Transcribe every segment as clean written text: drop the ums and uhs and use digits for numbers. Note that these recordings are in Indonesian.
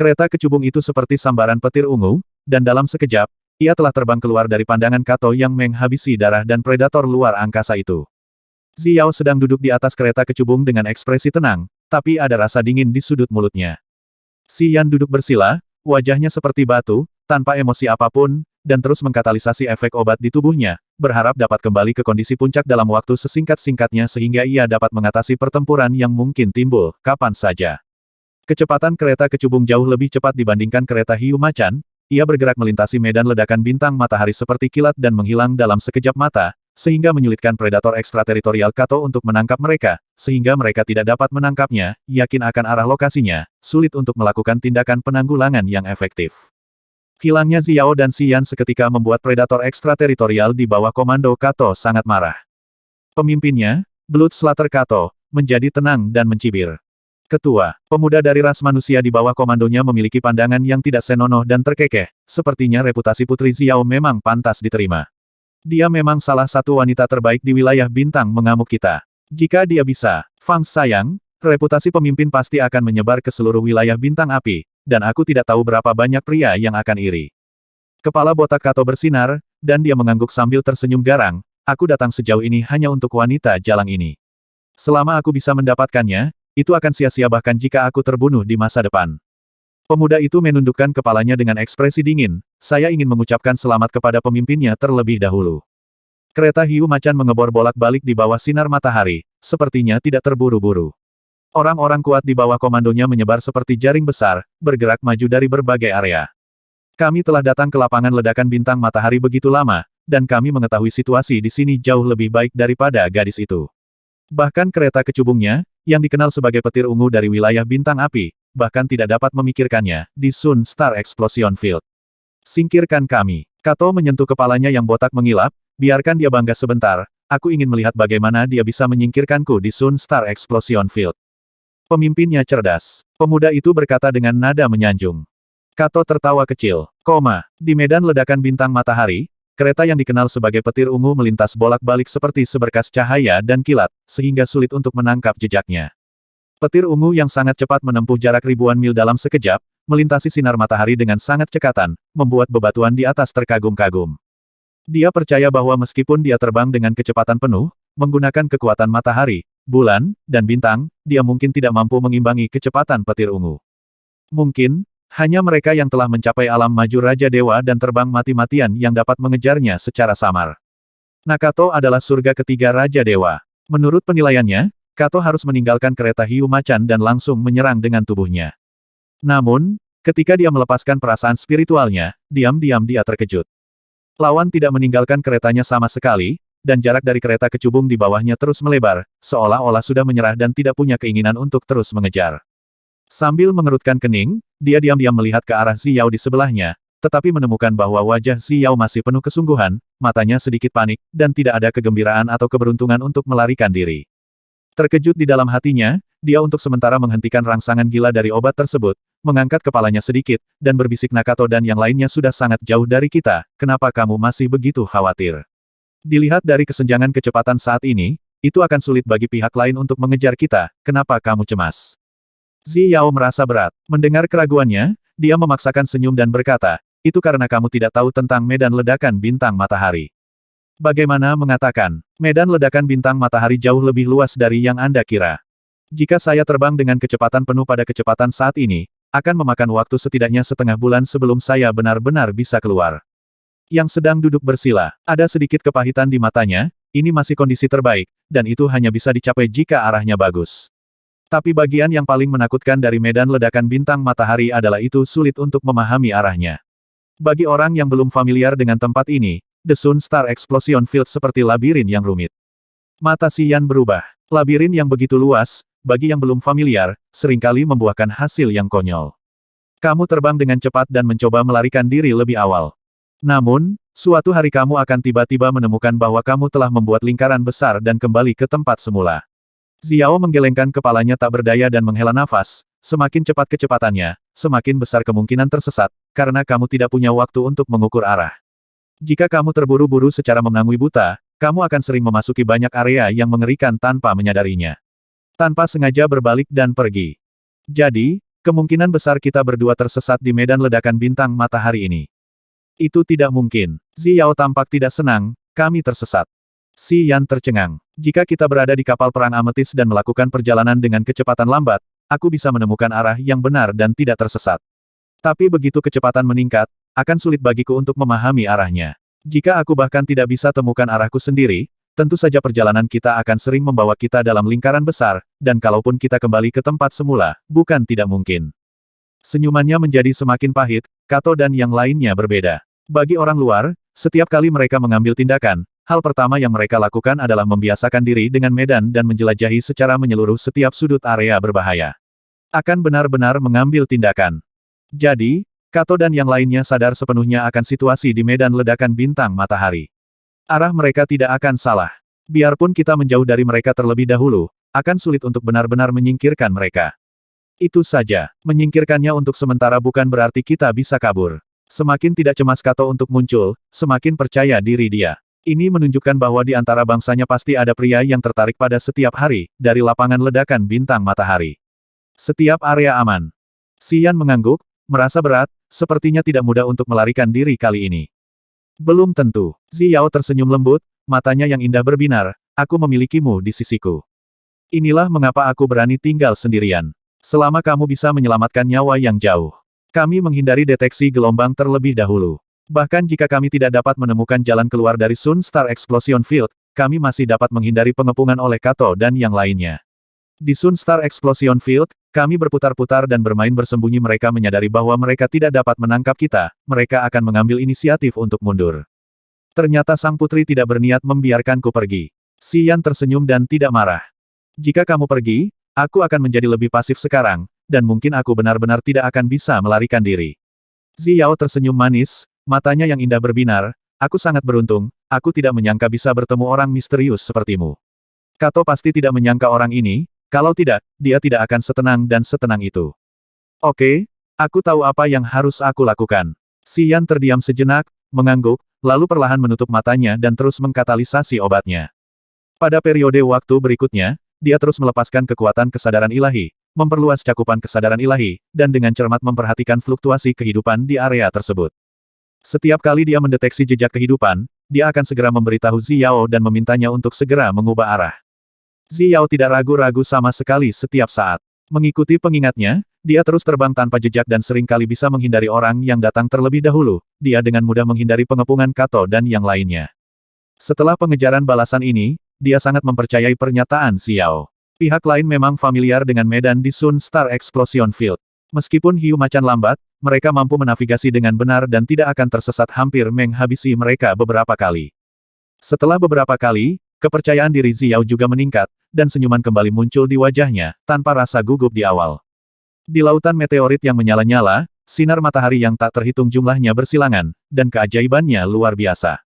Kereta kecubung itu seperti sambaran petir ungu, dan dalam sekejap, ia telah terbang keluar dari pandangan Kato yang menghabisi darah dan predator luar angkasa itu. Xiao sedang duduk di atas kereta kecubung dengan ekspresi tenang, tapi ada rasa dingin di sudut mulutnya. Xi Yan duduk bersila, wajahnya seperti batu, tanpa emosi apapun, dan terus mengkatalisasi efek obat di tubuhnya, berharap dapat kembali ke kondisi puncak dalam waktu sesingkat-singkatnya sehingga ia dapat mengatasi pertempuran yang mungkin timbul, kapan saja. Kecepatan kereta kecubung jauh lebih cepat dibandingkan kereta hiu macan, ia bergerak melintasi medan ledakan bintang matahari seperti kilat dan menghilang dalam sekejap mata, sehingga menyulitkan predator ekstrateritorial Kato untuk menangkap mereka, sehingga mereka tidak dapat menangkapnya, yakin akan arah lokasinya, sulit untuk melakukan tindakan penanggulangan yang efektif. Hilangnya Xiao dan Xi Yan seketika membuat predator ekstrateritorial di bawah komando Kato sangat marah. Pemimpinnya, Blood Slater Kato, menjadi tenang dan mencibir. Ketua, pemuda dari ras manusia di bawah komandonya memiliki pandangan yang tidak senonoh dan terkekeh, sepertinya reputasi Putri Xiao memang pantas diterima. Dia memang salah satu wanita terbaik di wilayah bintang mengamuk kita. Jika dia bisa, Fang sayang, reputasi pemimpin pasti akan menyebar ke seluruh wilayah bintang api, dan aku tidak tahu berapa banyak pria yang akan iri. Kepala botak Kato bersinar, dan dia mengangguk sambil tersenyum garang, aku datang sejauh ini hanya untuk wanita jalang ini. Selama aku bisa mendapatkannya, itu akan sia-sia bahkan jika aku terbunuh di masa depan. Pemuda itu menundukkan kepalanya dengan ekspresi dingin, saya ingin mengucapkan selamat kepada pemimpinnya terlebih dahulu. Kereta hiu macan mengebor bolak-balik di bawah sinar matahari, sepertinya tidak terburu-buru. Orang-orang kuat di bawah komandonya menyebar seperti jaring besar, bergerak maju dari berbagai area. Kami telah datang ke lapangan ledakan bintang matahari begitu lama, dan kami mengetahui situasi di sini jauh lebih baik daripada gadis itu. Bahkan kereta kecubungnya, yang dikenal sebagai petir ungu dari wilayah bintang api, bahkan tidak dapat memikirkannya, di Sun Star Explosion Field. Singkirkan kami. Kato menyentuh kepalanya yang botak mengilap, biarkan dia bangga sebentar, aku ingin melihat bagaimana dia bisa menyingkirkanku di Sun Star Explosion Field. Pemimpinnya cerdas. Pemuda itu berkata dengan nada menyanjung. Kato tertawa kecil. Di medan ledakan bintang matahari, kereta yang dikenal sebagai petir ungu melintas bolak-balik seperti seberkas cahaya dan kilat, sehingga sulit untuk menangkap jejaknya. Petir ungu yang sangat cepat menempuh jarak ribuan mil dalam sekejap, melintasi sinar matahari dengan sangat cekatan, membuat bebatuan di atas terkagum-kagum. Dia percaya bahwa meskipun dia terbang dengan kecepatan penuh, menggunakan kekuatan matahari, bulan, dan bintang, dia mungkin tidak mampu mengimbangi kecepatan petir ungu. Mungkin, hanya mereka yang telah mencapai alam maju Raja Dewa dan terbang mati-matian yang dapat mengejarnya secara samar. Nakato adalah surga ketiga Raja Dewa. Menurut penilaiannya, Kato harus meninggalkan kereta hiu macan dan langsung menyerang dengan tubuhnya. Namun, ketika dia melepaskan perasaan spiritualnya, diam-diam dia terkejut. Lawan tidak meninggalkan keretanya sama sekali, dan jarak dari kereta kecubung di bawahnya terus melebar, seolah-olah sudah menyerah dan tidak punya keinginan untuk terus mengejar. Sambil mengerutkan kening, dia diam-diam melihat ke arah Xiao di sebelahnya, tetapi menemukan bahwa wajah Xiao masih penuh kesungguhan, matanya sedikit panik, dan tidak ada kegembiraan atau keberuntungan untuk melarikan diri. Terkejut di dalam hatinya, dia untuk sementara menghentikan rangsangan gila dari obat tersebut, mengangkat kepalanya sedikit, dan berbisik Nakato dan yang lainnya sudah sangat jauh dari kita, kenapa kamu masih begitu khawatir? Dilihat dari kesenjangan kecepatan saat ini, itu akan sulit bagi pihak lain untuk mengejar kita, kenapa kamu cemas? Xiao merasa berat. Mendengar keraguannya, dia memaksakan senyum dan berkata, itu karena kamu tidak tahu tentang medan ledakan bintang matahari. Bagaimana mengatakan, medan ledakan bintang matahari jauh lebih luas dari yang Anda kira. Jika saya terbang dengan kecepatan penuh pada kecepatan saat ini, akan memakan waktu setidaknya setengah bulan sebelum saya benar-benar bisa keluar. Yang sedang duduk bersila, ada sedikit kepahitan di matanya, ini masih kondisi terbaik, dan itu hanya bisa dicapai jika arahnya bagus. Tapi bagian yang paling menakutkan dari medan ledakan bintang matahari adalah itu sulit untuk memahami arahnya. Bagi orang yang belum familiar dengan tempat ini, The Sun Star Explosion Field seperti labirin yang rumit. Mata Xi Yan berubah. Labirin yang begitu luas, bagi yang belum familiar, seringkali membuahkan hasil yang konyol. Kamu terbang dengan cepat dan mencoba melarikan diri lebih awal. Namun, suatu hari kamu akan tiba-tiba menemukan bahwa kamu telah membuat lingkaran besar dan kembali ke tempat semula. Xiao menggelengkan kepalanya tak berdaya dan menghela nafas, semakin cepat kecepatannya, semakin besar kemungkinan tersesat, karena kamu tidak punya waktu untuk mengukur arah. Jika kamu terburu-buru secara menangui buta, kamu akan sering memasuki banyak area yang mengerikan tanpa menyadarinya. Tanpa sengaja berbalik dan pergi. Jadi, Kemungkinan besar kita berdua tersesat di medan ledakan bintang matahari ini. Itu tidak mungkin. Xiao tampak tidak senang, kami tersesat. Xi Yan tercengang. Jika kita berada di kapal perang ametis dan melakukan perjalanan dengan kecepatan lambat, aku bisa menemukan arah yang benar dan tidak tersesat. Tapi begitu kecepatan meningkat, akan sulit bagiku untuk memahami arahnya. Jika aku bahkan tidak bisa temukan arahku sendiri, tentu saja perjalanan kita akan sering membawa kita dalam lingkaran besar, dan kalaupun kita kembali ke tempat semula, bukan tidak mungkin. Senyumannya menjadi semakin pahit, Kato dan yang lainnya berbeda. Bagi orang luar, setiap kali mereka mengambil tindakan, hal pertama yang mereka lakukan adalah membiasakan diri dengan medan dan menjelajahi secara menyeluruh setiap sudut area berbahaya. Akan benar-benar mengambil tindakan. Jadi, Kato dan yang lainnya sadar sepenuhnya akan situasi di medan ledakan bintang matahari. Arah mereka tidak akan salah. Biarpun kita menjauh dari mereka terlebih dahulu, akan sulit untuk benar-benar menyingkirkan mereka. Itu saja, menyingkirkannya untuk sementara bukan berarti kita bisa kabur. Semakin tidak cemas Kato untuk muncul, semakin percaya diri dia. Ini menunjukkan bahwa di antara bangsanya pasti ada pria yang tertarik pada setiap hari, dari lapangan ledakan bintang matahari. Setiap area aman. Xi Yan mengangguk, merasa berat, sepertinya tidak mudah untuk melarikan diri kali ini. Belum tentu. Xiao tersenyum lembut, matanya yang indah berbinar, aku memilikimu di sisiku. Inilah mengapa aku berani tinggal sendirian. Selama kamu bisa menyelamatkan nyawa yang jauh. Kami menghindari deteksi gelombang terlebih dahulu. Bahkan jika kami tidak dapat menemukan jalan keluar dari Sun Star Explosion Field, kami masih dapat menghindari pengepungan oleh Kato dan yang lainnya. Di Sun Star Explosion Field, kami berputar-putar dan bermain bersembunyi. Mereka menyadari bahwa mereka tidak dapat menangkap kita, mereka akan mengambil inisiatif untuk mundur. Ternyata sang putri tidak berniat membiarkanku pergi. Xi Yan tersenyum dan tidak marah. Jika kamu pergi, aku akan menjadi lebih pasif sekarang, dan mungkin aku benar-benar tidak akan bisa melarikan diri. Xiao tersenyum manis, matanya yang indah berbinar, aku sangat beruntung, aku tidak menyangka bisa bertemu orang misterius sepertimu. Kato pasti tidak menyangka orang ini, kalau tidak, dia tidak akan setenang dan setenang itu. Oke, aku tahu apa yang harus aku lakukan. Xi Yan terdiam sejenak, mengangguk, lalu perlahan menutup matanya dan terus mengkatalisasi obatnya. Pada periode waktu berikutnya, dia terus melepaskan kekuatan kesadaran ilahi, memperluas cakupan kesadaran ilahi, dan dengan cermat memperhatikan fluktuasi kehidupan di area tersebut. Setiap kali dia mendeteksi jejak kehidupan, dia akan segera memberitahu Xiao dan memintanya untuk segera mengubah arah. Xiao tidak ragu-ragu sama sekali setiap saat. Mengikuti pengingatnya, dia terus terbang tanpa jejak dan sering kali bisa menghindari orang yang datang terlebih dahulu, dia dengan mudah menghindari pengepungan Kato dan yang lainnya. Setelah pengejaran balasan ini, dia sangat mempercayai pernyataan Xiao. Pihak lain memang familiar dengan medan di Sun Star Explosion Field. Meskipun hiu macan lambat, mereka mampu menavigasi dengan benar dan tidak akan tersesat, hampir menghabisi mereka beberapa kali. Setelah beberapa kali, kepercayaan diri Xiao juga meningkat, dan senyuman kembali muncul di wajahnya, tanpa rasa gugup di awal. Di lautan meteorit yang menyala-nyala, sinar matahari yang tak terhitung jumlahnya bersilangan, dan keajaibannya luar biasa.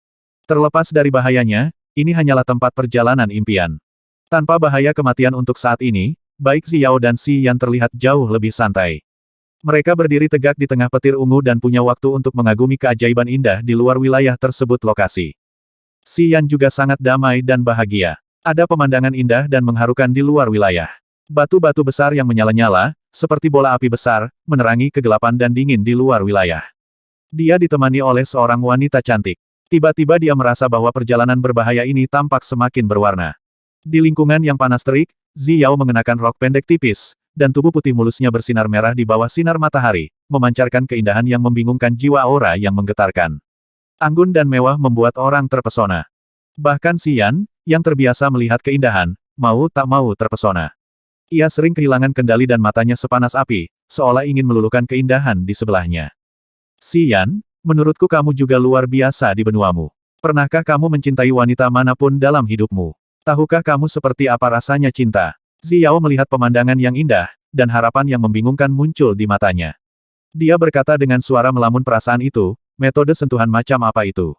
Terlepas dari bahayanya, ini hanyalah tempat perjalanan impian. Tanpa bahaya kematian untuk saat ini, baik Xiao dan Xi Yan terlihat jauh lebih santai. Mereka berdiri tegak di tengah petir ungu dan punya waktu untuk mengagumi keajaiban indah di luar wilayah tersebut lokasi. Xi Yan juga sangat damai dan bahagia. Ada pemandangan indah dan mengharukan di luar wilayah. Batu-batu besar yang menyala-nyala, seperti bola api besar, menerangi kegelapan dan dingin di luar wilayah. Dia ditemani oleh seorang wanita cantik. Tiba-tiba dia merasa bahwa perjalanan berbahaya ini tampak semakin berwarna. Di lingkungan yang panas terik, Xiao mengenakan rok pendek tipis, dan tubuh putih mulusnya bersinar merah di bawah sinar matahari, memancarkan keindahan yang membingungkan jiwa, aura yang menggetarkan. Anggun dan mewah membuat orang terpesona. Bahkan Xi Yan, yang terbiasa melihat keindahan, mau tak mau terpesona. Ia sering kehilangan kendali dan matanya sepanas api, seolah ingin meluluhkan keindahan di sebelahnya. Xi Yan, menurutku kamu juga luar biasa di benuamu. Pernahkah kamu mencintai wanita manapun dalam hidupmu? Tahukah kamu seperti apa rasanya cinta? Xiao melihat pemandangan yang indah, dan harapan yang membingungkan muncul di matanya. Dia berkata dengan suara melamun, perasaan itu, metode sentuhan macam apa itu?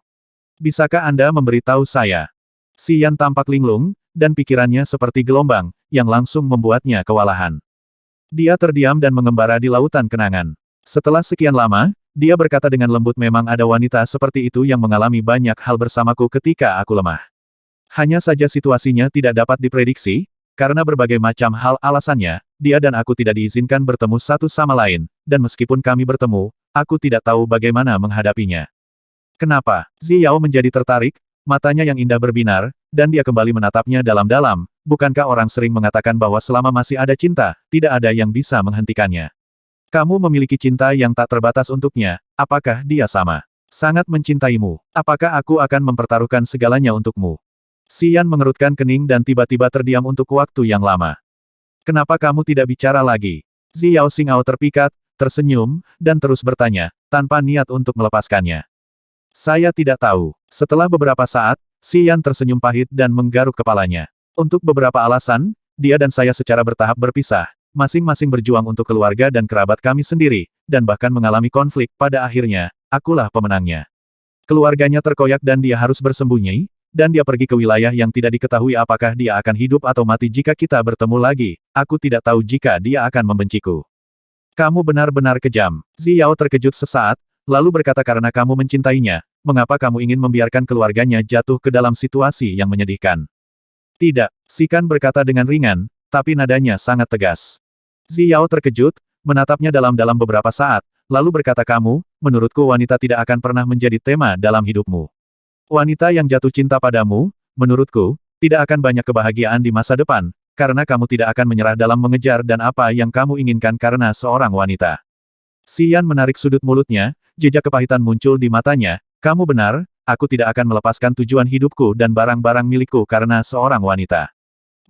Bisakah Anda memberitahu saya? Xi Yan tampak linglung, dan pikirannya seperti gelombang, yang langsung membuatnya kewalahan. Dia terdiam dan mengembara di lautan kenangan. Setelah sekian lama, dia berkata dengan lembut, memang ada wanita seperti itu yang mengalami banyak hal bersamaku ketika aku lemah. Hanya saja situasinya tidak dapat diprediksi, karena berbagai macam hal alasannya, dia dan aku tidak diizinkan bertemu satu sama lain, dan meskipun kami bertemu, aku tidak tahu bagaimana menghadapinya. Kenapa? Ziyao menjadi tertarik, matanya yang indah berbinar, dan dia kembali menatapnya dalam-dalam. Bukankah orang sering mengatakan bahwa selama masih ada cinta, tidak ada yang bisa menghentikannya? Kamu memiliki cinta yang tak terbatas untuknya, apakah dia sama? Sangat mencintaimu. Apakah aku akan mempertaruhkan segalanya untukmu? Xian mengerutkan kening dan tiba-tiba terdiam untuk waktu yang lama. Kenapa kamu tidak bicara lagi? Xiao Xingao terpikat, tersenyum, dan terus bertanya, tanpa niat untuk melepaskannya. Saya tidak tahu. Setelah beberapa saat, Xian tersenyum pahit dan menggaruk kepalanya. Untuk beberapa alasan, dia dan saya secara bertahap berpisah, masing-masing berjuang untuk keluarga dan kerabat kami sendiri, dan bahkan mengalami konflik. Pada akhirnya, akulah pemenangnya. Keluarganya terkoyak dan dia harus bersembunyi, dan dia pergi ke wilayah yang tidak diketahui apakah dia akan hidup atau mati jika kita bertemu lagi. Aku tidak tahu jika dia akan membenciku. Kamu benar-benar kejam. Ziyao terkejut sesaat, lalu berkata karena kamu mencintainya, mengapa kamu ingin membiarkan keluarganya jatuh ke dalam situasi yang menyedihkan? Tidak, Xian berkata dengan ringan, tapi nadanya sangat tegas. Ziyao terkejut, menatapnya dalam-dalam beberapa saat, lalu berkata menurutku wanita tidak akan pernah menjadi tema dalam hidupmu. Wanita yang jatuh cinta padamu, menurutku, tidak akan banyak kebahagiaan di masa depan, karena kamu tidak akan menyerah dalam mengejar dan apa yang kamu inginkan karena seorang wanita. Xian menarik sudut mulutnya, jejak kepahitan muncul di matanya, kamu benar, aku tidak akan melepaskan tujuan hidupku dan barang-barang milikku karena seorang wanita.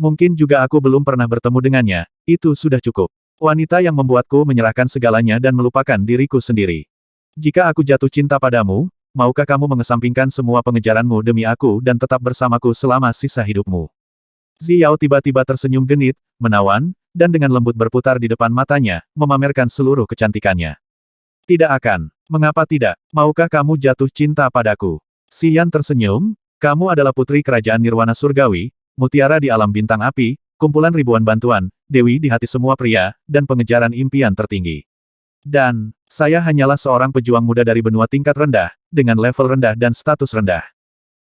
Mungkin juga aku belum pernah bertemu dengannya, itu sudah cukup. Wanita yang membuatku menyerahkan segalanya dan melupakan diriku sendiri. Jika aku jatuh cinta padamu, maukah kamu mengesampingkan semua pengejaranmu demi aku dan tetap bersamaku selama sisa hidupmu? Ziyao tiba-tiba tersenyum genit, menawan, dan dengan lembut berputar di depan matanya, memamerkan seluruh kecantikannya. Tidak akan. Mengapa tidak? Maukah kamu jatuh cinta padaku? Xian tersenyum, kamu adalah putri kerajaan Nirwana Surgawi, mutiara di alam bintang api, kumpulan ribuan bantuan, dewi di hati semua pria, dan pengejaran impian tertinggi. Dan, saya hanyalah seorang pejuang muda dari benua tingkat rendah, dengan level rendah dan status rendah.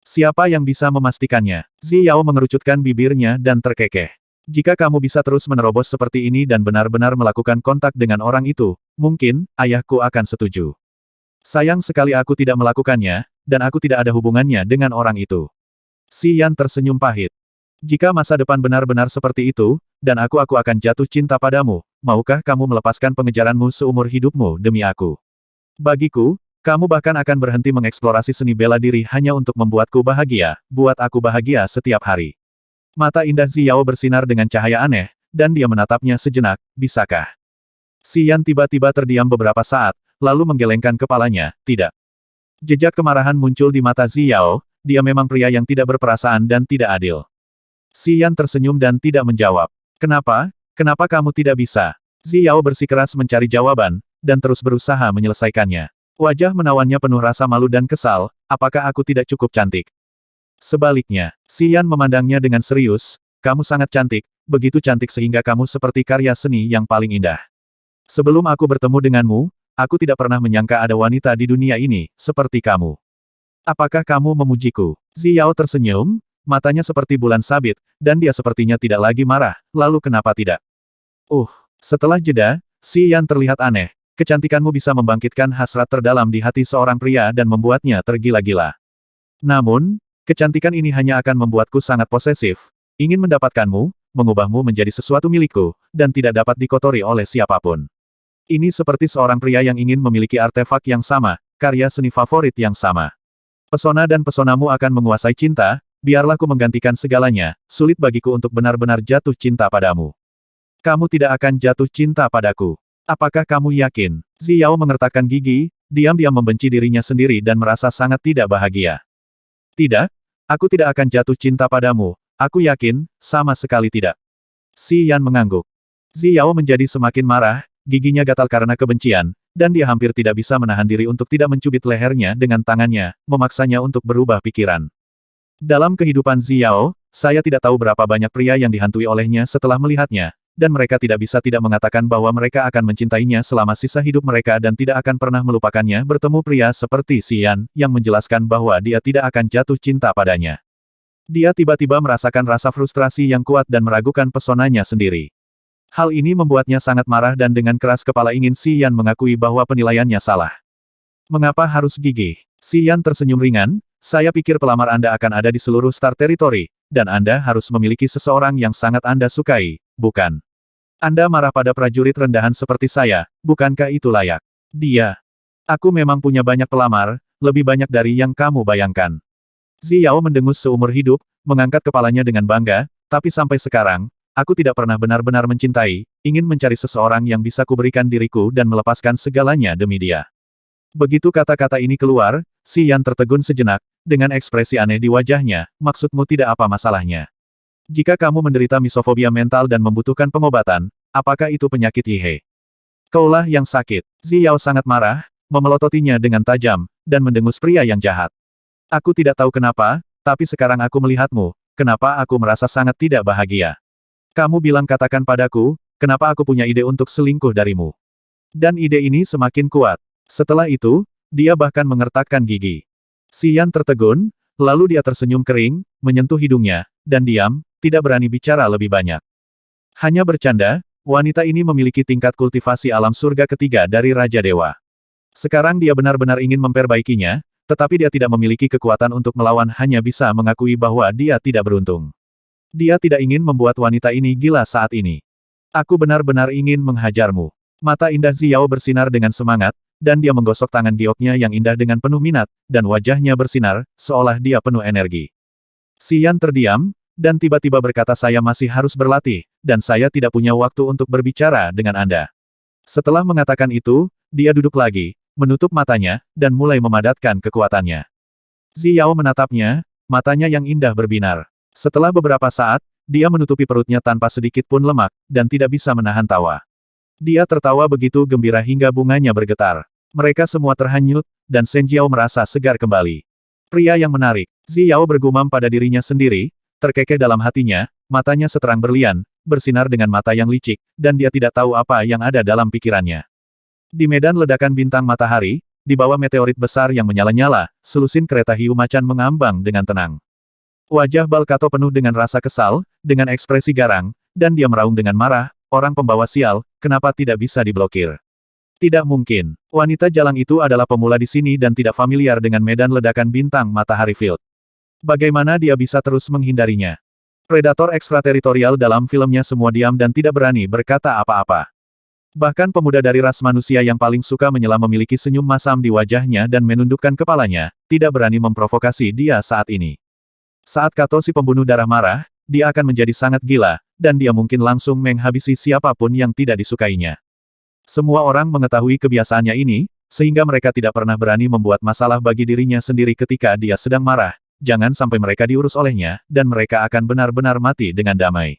Siapa yang bisa memastikannya? Ziyao mengerucutkan bibirnya dan terkekeh. Jika kamu bisa terus menerobos seperti ini dan benar-benar melakukan kontak dengan orang itu, mungkin, ayahku akan setuju. Sayang sekali aku tidak melakukannya, dan aku tidak ada hubungannya dengan orang itu. Xian tersenyum pahit. Jika masa depan benar-benar seperti itu, dan aku akan jatuh cinta padamu, maukah kamu melepaskan pengejaranmu seumur hidupmu demi aku? Bagiku, kamu bahkan akan berhenti mengeksplorasi seni bela diri hanya untuk membuatku bahagia, buat aku bahagia setiap hari. Mata indah Ziyao bersinar dengan cahaya aneh, dan dia menatapnya sejenak, bisakah? Xian tiba-tiba terdiam beberapa saat, lalu menggelengkan kepalanya, tidak. Jejak kemarahan muncul di mata Ziyao, dia memang pria yang tidak berperasaan dan tidak adil. Xian tersenyum dan tidak menjawab. Kenapa? Kenapa kamu tidak bisa? Ziyao bersikeras mencari jawaban, dan terus berusaha menyelesaikannya. Wajah menawannya penuh rasa malu dan kesal, apakah aku tidak cukup cantik? Sebaliknya, Xian memandangnya dengan serius, kamu sangat cantik, begitu cantik sehingga kamu seperti karya seni yang paling indah. Sebelum aku bertemu denganmu, aku tidak pernah menyangka ada wanita di dunia ini, seperti kamu. Apakah kamu memujiku? Ziyao tersenyum, matanya seperti bulan sabit, dan dia sepertinya tidak lagi marah, lalu kenapa tidak? Setelah jeda, Xian terlihat aneh, kecantikanmu bisa membangkitkan hasrat terdalam di hati seorang pria dan membuatnya tergila-gila. Namun, kecantikan ini hanya akan membuatku sangat posesif, ingin mendapatkanmu, mengubahmu menjadi sesuatu milikku, dan tidak dapat dikotori oleh siapapun. Ini seperti seorang pria yang ingin memiliki artefak yang sama, karya seni favorit yang sama. Pesona dan pesonamu akan menguasai cinta, biarlah ku menggantikan segalanya, sulit bagiku untuk benar-benar jatuh cinta padamu. Kamu tidak akan jatuh cinta padaku. Apakah kamu yakin? Ziyao mengertakkan gigi, diam-diam membenci dirinya sendiri dan merasa sangat tidak bahagia. Tidak, aku tidak akan jatuh cinta padamu, aku yakin, sama sekali tidak. Xian mengangguk. Ziyao menjadi semakin marah, giginya gatal karena kebencian, dan dia hampir tidak bisa menahan diri untuk tidak mencubit lehernya dengan tangannya, memaksanya untuk berubah pikiran. Dalam kehidupan Ziyao, saya tidak tahu berapa banyak pria yang dihantui olehnya setelah melihatnya, dan mereka tidak bisa tidak mengatakan bahwa mereka akan mencintainya selama sisa hidup mereka dan tidak akan pernah melupakannya. Bertemu pria seperti Xian, yang menjelaskan bahwa dia tidak akan jatuh cinta padanya. Dia tiba-tiba merasakan rasa frustrasi yang kuat dan meragukan pesonanya sendiri. Hal ini membuatnya sangat marah dan dengan keras kepala ingin Si Yan mengakui bahwa penilaiannya salah. Mengapa harus gigih? Si Yan tersenyum ringan, saya pikir pelamar Anda akan ada di seluruh Star Territory, dan Anda harus memiliki seseorang yang sangat Anda sukai, bukan? Anda marah pada prajurit rendahan seperti saya, bukankah itu layak? Dia. Aku memang punya banyak pelamar, lebih banyak dari yang kamu bayangkan. Xiao mendengus seumur hidup, mengangkat kepalanya dengan bangga, tapi sampai sekarang, aku tidak pernah benar-benar mencintai, ingin mencari seseorang yang bisa kuberikan diriku dan melepaskan segalanya demi dia. Begitu kata-kata ini keluar, Si Yan tertegun sejenak, dengan ekspresi aneh di wajahnya, maksudmu tidak apa masalahnya? Jika kamu menderita misofobia mental dan membutuhkan pengobatan, apakah itu penyakit Yihe? Kaulah yang sakit. Xiao sangat marah, memelototinya dengan tajam, dan mendengus pria yang jahat. Aku tidak tahu kenapa, tapi sekarang aku melihatmu, kenapa aku merasa sangat tidak bahagia. Kamu bilang katakan padaku, kenapa aku punya ide untuk selingkuh darimu. Dan ide ini semakin kuat. Setelah itu, dia bahkan mengertakkan gigi. Si Yan tertegun, lalu dia tersenyum kering, menyentuh hidungnya, dan diam, tidak berani bicara lebih banyak. Hanya bercanda, wanita ini memiliki tingkat kultivasi alam surga ketiga dari Raja Dewa. Sekarang dia benar-benar ingin memperbaikinya, tetapi dia tidak memiliki kekuatan untuk melawan, hanya bisa mengakui bahwa dia tidak beruntung. Dia tidak ingin membuat wanita ini gila saat ini. Aku benar-benar ingin menghajarmu. Mata indah Xiao bersinar dengan semangat, dan dia menggosok tangan gioknya yang indah dengan penuh minat, dan wajahnya bersinar, seolah dia penuh energi. Si Yan terdiam, dan tiba-tiba berkata saya masih harus berlatih, dan saya tidak punya waktu untuk berbicara dengan Anda. Setelah mengatakan itu, dia duduk lagi, menutup matanya, dan mulai memadatkan kekuatannya. Xiao menatapnya, matanya yang indah berbinar. Setelah beberapa saat, dia menutupi perutnya tanpa sedikit pun lemak, dan tidak bisa menahan tawa. Dia tertawa begitu gembira hingga bunganya bergetar. Mereka semua terhanyut, dan Shen Jiao merasa segar kembali. Pria yang menarik. Xiao bergumam pada dirinya sendiri, terkekeh dalam hatinya, matanya seterang berlian, bersinar dengan mata yang licik, dan dia tidak tahu apa yang ada dalam pikirannya. Di medan ledakan bintang matahari, di bawah meteorit besar yang menyala-nyala, selusin kereta hiu macan mengambang dengan tenang. Wajah Balkato penuh dengan rasa kesal, dengan ekspresi garang, dan dia meraung dengan marah, orang pembawa sial, kenapa tidak bisa diblokir? Tidak mungkin. Wanita jalang itu adalah pemula di sini dan tidak familiar dengan medan ledakan bintang matahari field. Bagaimana dia bisa terus menghindarinya? Predator ekstrateritorial dalam filmnya semua diam dan tidak berani berkata apa-apa. Bahkan pemuda dari ras manusia yang paling suka menyelam memiliki senyum masam di wajahnya dan menundukkan kepalanya, tidak berani memprovokasi dia saat ini. Saat Kato si pembunuh darah marah, dia akan menjadi sangat gila, dan dia mungkin langsung menghabisi siapapun yang tidak disukainya. Semua orang mengetahui kebiasaannya ini, sehingga mereka tidak pernah berani membuat masalah bagi dirinya sendiri ketika dia sedang marah, jangan sampai mereka diurus olehnya, dan mereka akan benar-benar mati dengan damai.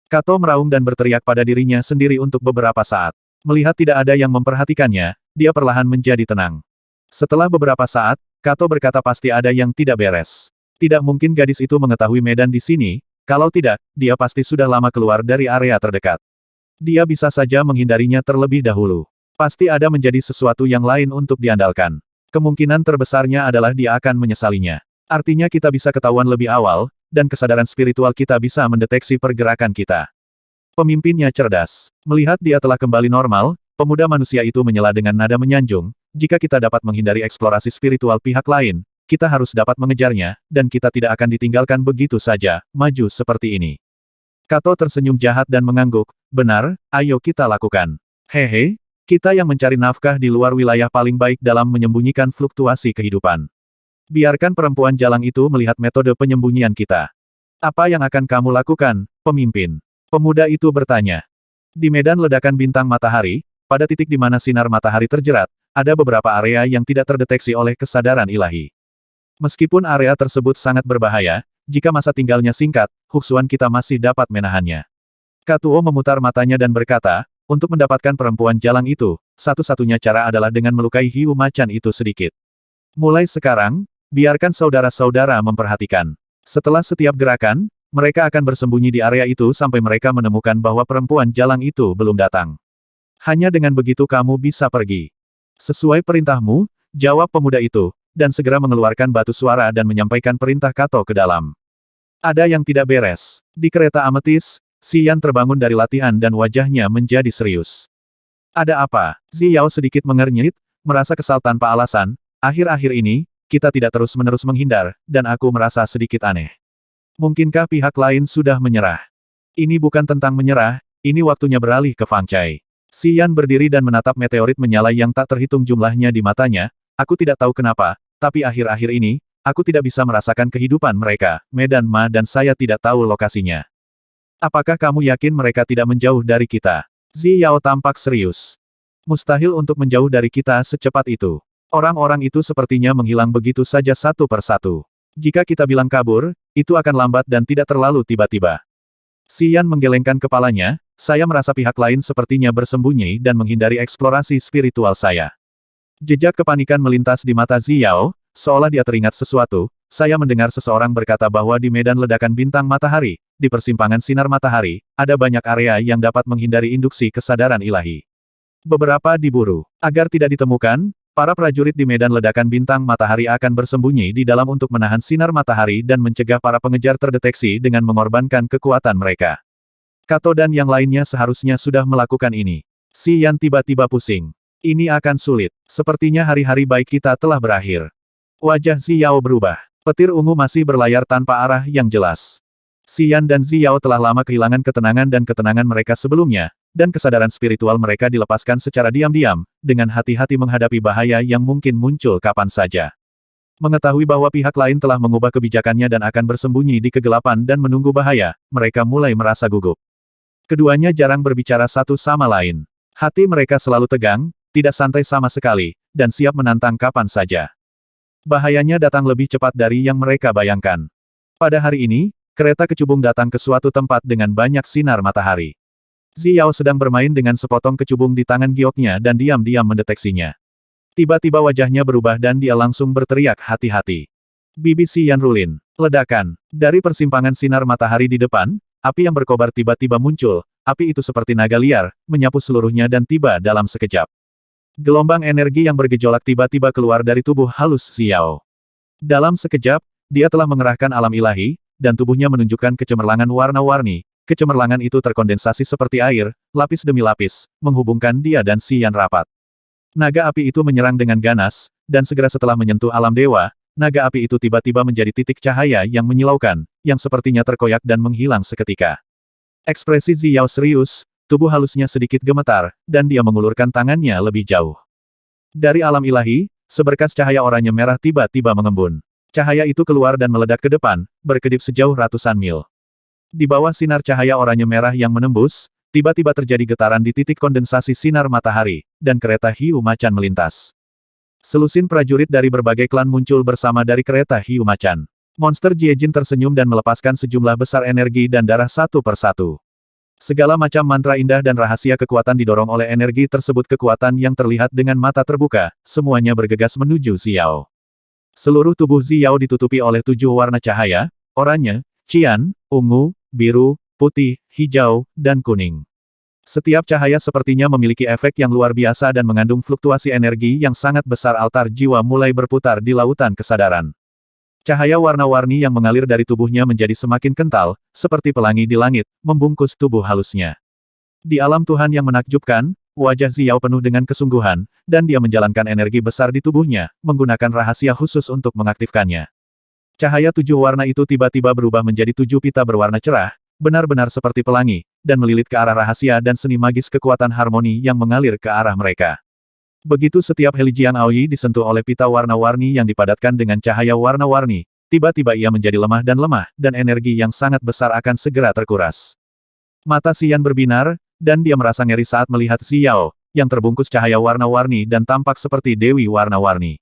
Kato meraung dan berteriak pada dirinya sendiri untuk beberapa saat. Melihat tidak ada yang memperhatikannya, dia perlahan menjadi tenang. Setelah beberapa saat, Kato berkata pasti ada yang tidak beres. Tidak mungkin gadis itu mengetahui medan di sini, kalau tidak, dia pasti sudah lama keluar dari area terdekat. Dia bisa saja menghindarinya terlebih dahulu. Pasti ada menjadi sesuatu yang lain untuk diandalkan. Kemungkinan terbesarnya adalah dia akan menyesalinya. Artinya kita bisa ketahuan lebih awal, dan kesadaran spiritual kita bisa mendeteksi pergerakan kita. Pemimpinnya cerdas. Melihat dia telah kembali normal, pemuda manusia itu menyela dengan nada menyanjung, jika kita dapat menghindari eksplorasi spiritual pihak lain, kita harus dapat mengejarnya, dan kita tidak akan ditinggalkan begitu saja, maju seperti ini. Kato tersenyum jahat dan mengangguk, benar, ayo kita lakukan. Hehe, kita yang mencari nafkah di luar wilayah paling baik dalam menyembunyikan fluktuasi kehidupan. Biarkan perempuan jalang itu melihat metode penyembunyian kita. Apa yang akan kamu lakukan, pemimpin? Pemuda itu bertanya. Di medan ledakan bintang matahari, pada titik di mana sinar matahari terjerat, ada beberapa area yang tidak terdeteksi oleh kesadaran ilahi. Meskipun area tersebut sangat berbahaya, jika masa tinggalnya singkat, huksuan kita masih dapat menahannya. Katuo memutar matanya dan berkata, untuk mendapatkan perempuan jalang itu, satu-satunya cara adalah dengan melukai hiu macan itu sedikit. Mulai sekarang, biarkan saudara-saudara memperhatikan. Setelah setiap gerakan, mereka akan bersembunyi di area itu sampai mereka menemukan bahwa perempuan jalang itu belum datang. Hanya dengan begitu kamu bisa pergi. Sesuai perintahmu, jawab pemuda itu, dan segera mengeluarkan batu suara dan menyampaikan perintah Kato ke dalam. Ada yang tidak beres. Di kereta ametis, Xian terbangun dari latihan dan wajahnya menjadi serius. Ada apa? Ziyao sedikit mengernyit, merasa kesal tanpa alasan. Akhir-akhir ini, kita tidak terus-menerus menghindar, dan aku merasa sedikit aneh. Mungkinkah pihak lain sudah menyerah? Ini bukan tentang menyerah, ini waktunya beralih ke Fang Chai. Xian berdiri dan menatap meteorit menyala yang tak terhitung jumlahnya di matanya. Aku tidak tahu kenapa, tapi akhir-akhir ini, aku tidak bisa merasakan kehidupan mereka. Medan Ma dan saya tidak tahu lokasinya. Apakah kamu yakin mereka tidak menjauh dari kita? Ziyao tampak serius. Mustahil untuk menjauh dari kita secepat itu. Orang-orang itu sepertinya menghilang begitu saja satu persatu. Jika kita bilang kabur, itu akan lambat dan tidak terlalu tiba-tiba. Xian menggelengkan kepalanya, saya merasa pihak lain sepertinya bersembunyi dan menghindari eksplorasi spiritual saya. Jejak kepanikan melintas di mata Ziyao, seolah dia teringat sesuatu. Saya mendengar seseorang berkata bahwa di medan ledakan bintang matahari, di persimpangan sinar matahari, ada banyak area yang dapat menghindari induksi kesadaran ilahi. Beberapa diburu. Agar tidak ditemukan, para prajurit di medan ledakan bintang matahari akan bersembunyi di dalam untuk menahan sinar matahari dan mencegah para pengejar terdeteksi dengan mengorbankan kekuatan mereka. Kato dan yang lainnya seharusnya sudah melakukan ini. Xian tiba-tiba pusing. Ini akan sulit. Sepertinya hari-hari baik kita telah berakhir. Wajah Ziyao berubah. Petir ungu masih berlayar tanpa arah yang jelas. Xian dan Ziyao telah lama kehilangan ketenangan dan ketenangan mereka sebelumnya, dan kesadaran spiritual mereka dilepaskan secara diam-diam, dengan hati-hati menghadapi bahaya yang mungkin muncul kapan saja. Mengetahui bahwa pihak lain telah mengubah kebijakannya dan akan bersembunyi di kegelapan dan menunggu bahaya, mereka mulai merasa gugup. Keduanya jarang berbicara satu sama lain. Hati mereka selalu tegang, tidak santai sama sekali, dan siap menantang kapan saja. Bahayanya datang lebih cepat dari yang mereka bayangkan. Pada hari ini, kereta kecubung datang ke suatu tempat dengan banyak sinar matahari. Ziyao sedang bermain dengan sepotong kecubung di tangan gioknya dan diam-diam mendeteksinya. Tiba-tiba wajahnya berubah dan dia langsung berteriak hati-hati. Bibi Xian Rulin. Ledakan. Dari persimpangan sinar matahari di depan, api yang berkobar tiba-tiba muncul. Api itu seperti naga liar, menyapu seluruhnya dan tiba dalam sekejap. Gelombang energi yang bergejolak tiba-tiba keluar dari tubuh halus Ziyao. Dalam sekejap, dia telah mengerahkan alam ilahi, dan tubuhnya menunjukkan kecemerlangan warna-warni. Kecemerlangan itu terkondensasi seperti air, lapis demi lapis, menghubungkan dia dan Xian rapat. Naga api itu menyerang dengan ganas, dan segera setelah menyentuh alam dewa, naga api itu tiba-tiba menjadi titik cahaya yang menyilaukan, yang sepertinya terkoyak dan menghilang seketika. Ekspresi Ziyao serius, tubuh halusnya sedikit gemetar, dan dia mengulurkan tangannya lebih jauh. Dari alam ilahi, seberkas cahaya oranye merah tiba-tiba mengembun. Cahaya itu keluar dan meledak ke depan, berkedip sejauh ratusan mil. Di bawah sinar cahaya oranye merah yang menembus, tiba-tiba terjadi getaran di titik kondensasi sinar matahari, dan kereta hiu macan melintas. Selusin prajurit dari berbagai klan muncul bersama dari kereta hiu macan. Monster Jiejin tersenyum dan melepaskan sejumlah besar energi dan darah satu persatu. Segala macam mantra indah dan rahasia kekuatan didorong oleh energi tersebut, kekuatan yang terlihat dengan mata terbuka, semuanya bergegas menuju Ziyao. Seluruh tubuh Ziyao ditutupi oleh 7 warna cahaya, oranye, cian, ungu, biru, putih, hijau, dan kuning. Setiap cahaya sepertinya memiliki efek yang luar biasa dan mengandung fluktuasi energi yang sangat besar. Altar jiwa mulai berputar di lautan kesadaran. Cahaya warna-warni yang mengalir dari tubuhnya menjadi semakin kental, seperti pelangi di langit, membungkus tubuh halusnya. Di alam Tuhan yang menakjubkan, wajah Ziyao penuh dengan kesungguhan, dan dia menjalankan energi besar di tubuhnya, menggunakan rahasia khusus untuk mengaktifkannya. Cahaya 7 warna itu tiba-tiba berubah menjadi 7 pita berwarna cerah, benar-benar seperti pelangi, dan melilit ke arah rahasia dan seni magis kekuatan harmoni yang mengalir ke arah mereka. Begitu setiap Helijiang Aoyi disentuh oleh pita warna-warni yang dipadatkan dengan cahaya warna-warni, tiba-tiba ia menjadi lemah, dan energi yang sangat besar akan segera terkuras. Mata Xian berbinar, dan dia merasa ngeri saat melihat Ziyao, yang terbungkus cahaya warna-warni dan tampak seperti dewi warna-warni.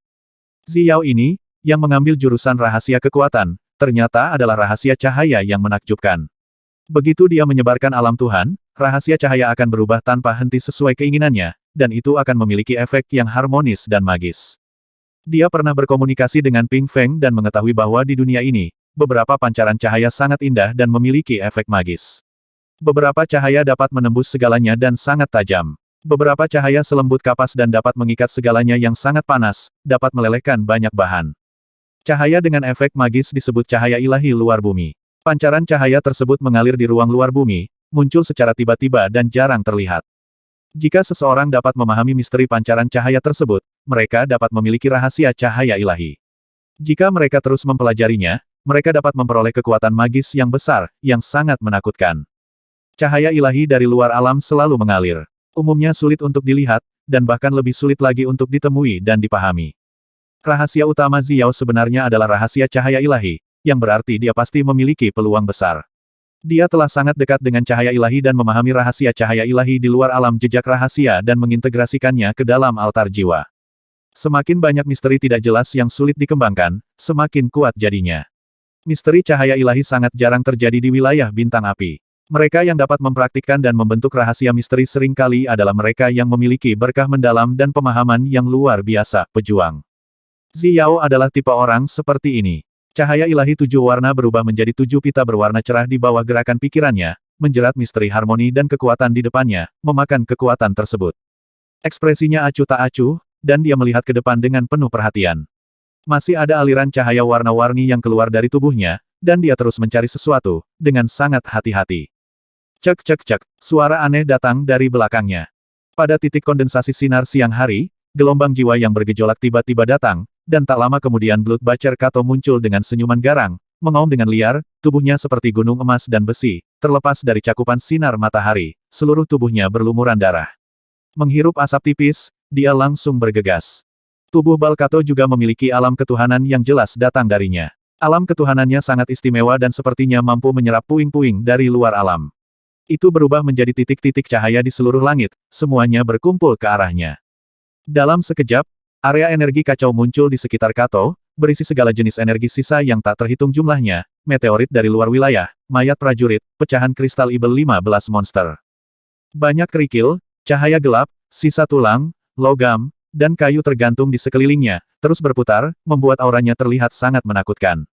Ziyao ini, yang mengambil jurusan rahasia kekuatan, ternyata adalah rahasia cahaya yang menakjubkan. Begitu dia menyebarkan alam Tuhan, rahasia cahaya akan berubah tanpa henti sesuai keinginannya, dan itu akan memiliki efek yang harmonis dan magis. Dia pernah berkomunikasi dengan Ping Feng dan mengetahui bahwa di dunia ini, beberapa pancaran cahaya sangat indah dan memiliki efek magis. Beberapa cahaya dapat menembus segalanya dan sangat tajam. Beberapa cahaya selembut kapas dan dapat mengikat segalanya yang sangat panas, dapat melelehkan banyak bahan. Cahaya dengan efek magis disebut cahaya ilahi luar bumi. Pancaran cahaya tersebut mengalir di ruang luar bumi, muncul secara tiba-tiba dan jarang terlihat. Jika seseorang dapat memahami misteri pancaran cahaya tersebut, mereka dapat memiliki rahasia cahaya ilahi. Jika mereka terus mempelajarinya, mereka dapat memperoleh kekuatan magis yang besar, yang sangat menakutkan. Cahaya ilahi dari luar alam selalu mengalir. Umumnya sulit untuk dilihat, dan bahkan lebih sulit lagi untuk ditemui dan dipahami. Rahasia utama Xiao sebenarnya adalah rahasia cahaya ilahi, yang berarti dia pasti memiliki peluang besar. Dia telah sangat dekat dengan cahaya ilahi dan memahami rahasia cahaya ilahi di luar alam jejak rahasia dan mengintegrasikannya ke dalam altar jiwa. Semakin banyak misteri tidak jelas yang sulit dikembangkan, semakin kuat jadinya. Misteri cahaya ilahi sangat jarang terjadi di wilayah bintang api. Mereka yang dapat mempraktikkan dan membentuk rahasia misteri seringkali adalah mereka yang memiliki berkah mendalam dan pemahaman yang luar biasa, pejuang. Xiao adalah tipe orang seperti ini. Cahaya ilahi 7 warna berubah menjadi 7 pita berwarna cerah di bawah gerakan pikirannya, menjerat misteri harmoni dan kekuatan di depannya, memakan kekuatan tersebut. Ekspresinya acuh tak acuh, dan dia melihat ke depan dengan penuh perhatian. Masih ada aliran cahaya warna-warni yang keluar dari tubuhnya, dan dia terus mencari sesuatu, dengan sangat hati-hati. Cek cek cek, suara aneh datang dari belakangnya. Pada titik kondensasi sinar siang hari, gelombang jiwa yang bergejolak tiba-tiba datang, dan tak lama kemudian Bloodbacher Kato muncul dengan senyuman garang, mengaum dengan liar, tubuhnya seperti gunung emas dan besi, terlepas dari cakupan sinar matahari, seluruh tubuhnya berlumuran darah. Menghirup asap tipis, dia langsung bergegas. Tubuh Balkato juga memiliki alam ketuhanan yang jelas datang darinya. Alam ketuhanannya sangat istimewa dan sepertinya mampu menyerap puing-puing dari luar alam. Itu berubah menjadi titik-titik cahaya di seluruh langit, semuanya berkumpul ke arahnya. Dalam sekejap, area energi kacau muncul di sekitar Kato, berisi segala jenis energi sisa yang tak terhitung jumlahnya, meteorit dari luar wilayah, mayat prajurit, pecahan kristal Ibel 15 monster. Banyak kerikil, cahaya gelap, sisa tulang, logam, dan kayu tergantung di sekelilingnya, terus berputar, membuat auranya terlihat sangat menakutkan.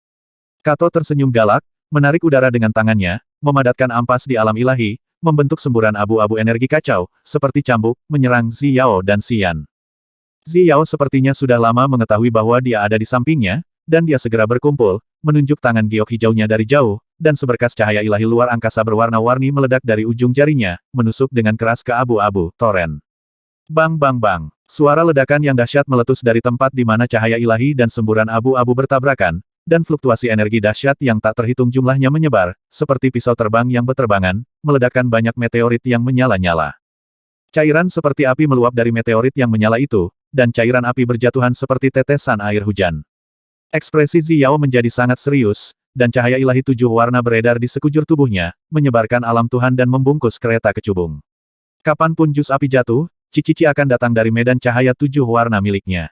Kato tersenyum galak, menarik udara dengan tangannya, memadatkan ampas di alam ilahi, membentuk semburan abu-abu energi kacau, seperti cambuk, menyerang Xiao dan Xian. Xiao sepertinya sudah lama mengetahui bahwa dia ada di sampingnya, dan dia segera berkumpul, menunjuk tangan giok hijaunya dari jauh, dan seberkas cahaya ilahi luar angkasa berwarna-warni meledak dari ujung jarinya, menusuk dengan keras ke abu-abu toren. Bang bang bang. Suara ledakan yang dahsyat meletus dari tempat di mana cahaya ilahi dan semburan abu-abu bertabrakan, dan fluktuasi energi dahsyat yang tak terhitung jumlahnya menyebar, seperti pisau terbang yang berterbangan, meledakkan banyak meteorit yang menyala-nyala. Cairan seperti api meluap dari meteorit yang menyala itu, dan cairan api berjatuhan seperti tetesan air hujan. Ekspresi Xiao menjadi sangat serius, dan cahaya ilahi 7 warna beredar di sekujur tubuhnya, menyebarkan alam Tuhan dan membungkus kereta kecubung. Kapanpun jus api jatuh, Cici akan datang dari medan cahaya 7 warna miliknya.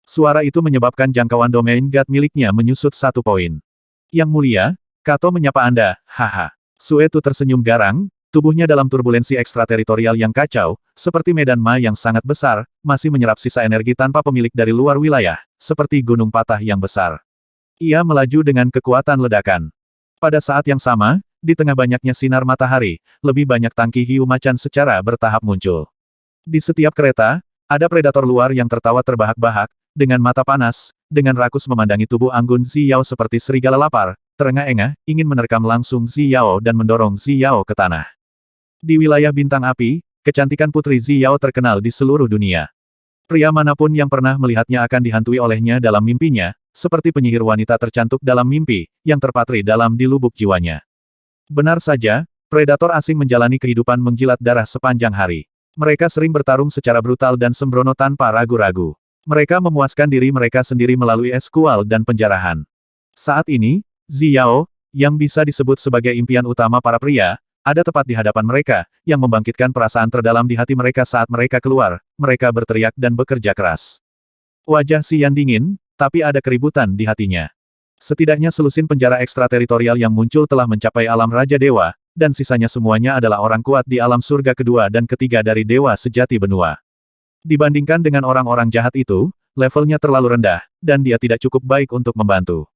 Suara itu menyebabkan jangkauan domain God miliknya menyusut 1 poin. Yang mulia, Kato menyapa Anda, haha. Suetu tersenyum garang, tubuhnya dalam turbulensi ekstrateritorial yang kacau, seperti medan Ma yang sangat besar, masih menyerap sisa energi tanpa pemilik dari luar wilayah, seperti gunung patah yang besar. Ia melaju dengan kekuatan ledakan. Pada saat yang sama, di tengah banyaknya sinar matahari, lebih banyak tangki hiu macan secara bertahap muncul. Di setiap kereta, ada predator luar yang tertawa terbahak-bahak, dengan mata panas, dengan rakus memandangi tubuh anggun Xiao seperti serigala lapar, terengah-engah, ingin menerkam langsung Xiao dan mendorong Xiao ke tanah. Di wilayah bintang api, kecantikan putri Xiao terkenal di seluruh dunia. Pria manapun yang pernah melihatnya akan dihantui olehnya dalam mimpinya, seperti penyihir wanita tercantik dalam mimpi, yang terpatri dalam di lubuk jiwanya. Benar saja, predator asing menjalani kehidupan menjilat darah sepanjang hari. Mereka sering bertarung secara brutal dan sembrono tanpa ragu-ragu. Mereka memuaskan diri mereka sendiri melalui eskual dan penjarahan. Saat ini, Xiao, yang bisa disebut sebagai impian utama para pria, ada tepat di hadapan mereka, yang membangkitkan perasaan terdalam di hati mereka saat mereka keluar, mereka berteriak dan bekerja keras. Wajah Xian dingin, tapi ada keributan di hatinya. Setidaknya selusin penjara ekstrateritorial yang muncul telah mencapai alam Raja Dewa, dan sisanya semuanya adalah orang kuat di alam surga kedua dan ketiga dari Dewa Sejati Benua. Dibandingkan dengan orang-orang jahat itu, levelnya terlalu rendah, dan dia tidak cukup baik untuk membantu.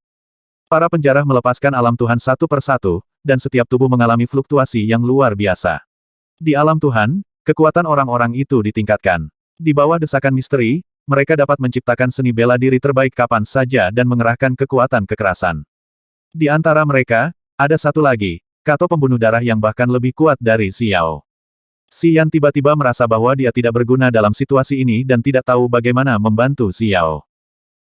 Para penjara melepaskan alam Tuhan satu persatu, dan setiap tubuh mengalami fluktuasi yang luar biasa. Di alam Tuhan, kekuatan orang-orang itu ditingkatkan. Di bawah desakan misteri, mereka dapat menciptakan seni bela diri terbaik kapan saja dan mengerahkan kekuatan kekerasan. Di antara mereka, Ada satu lagi, Kato pembunuh darah yang bahkan lebih kuat dari Xiao. Xian tiba-tiba merasa bahwa dia tidak berguna dalam situasi ini dan tidak tahu bagaimana membantu Xiao.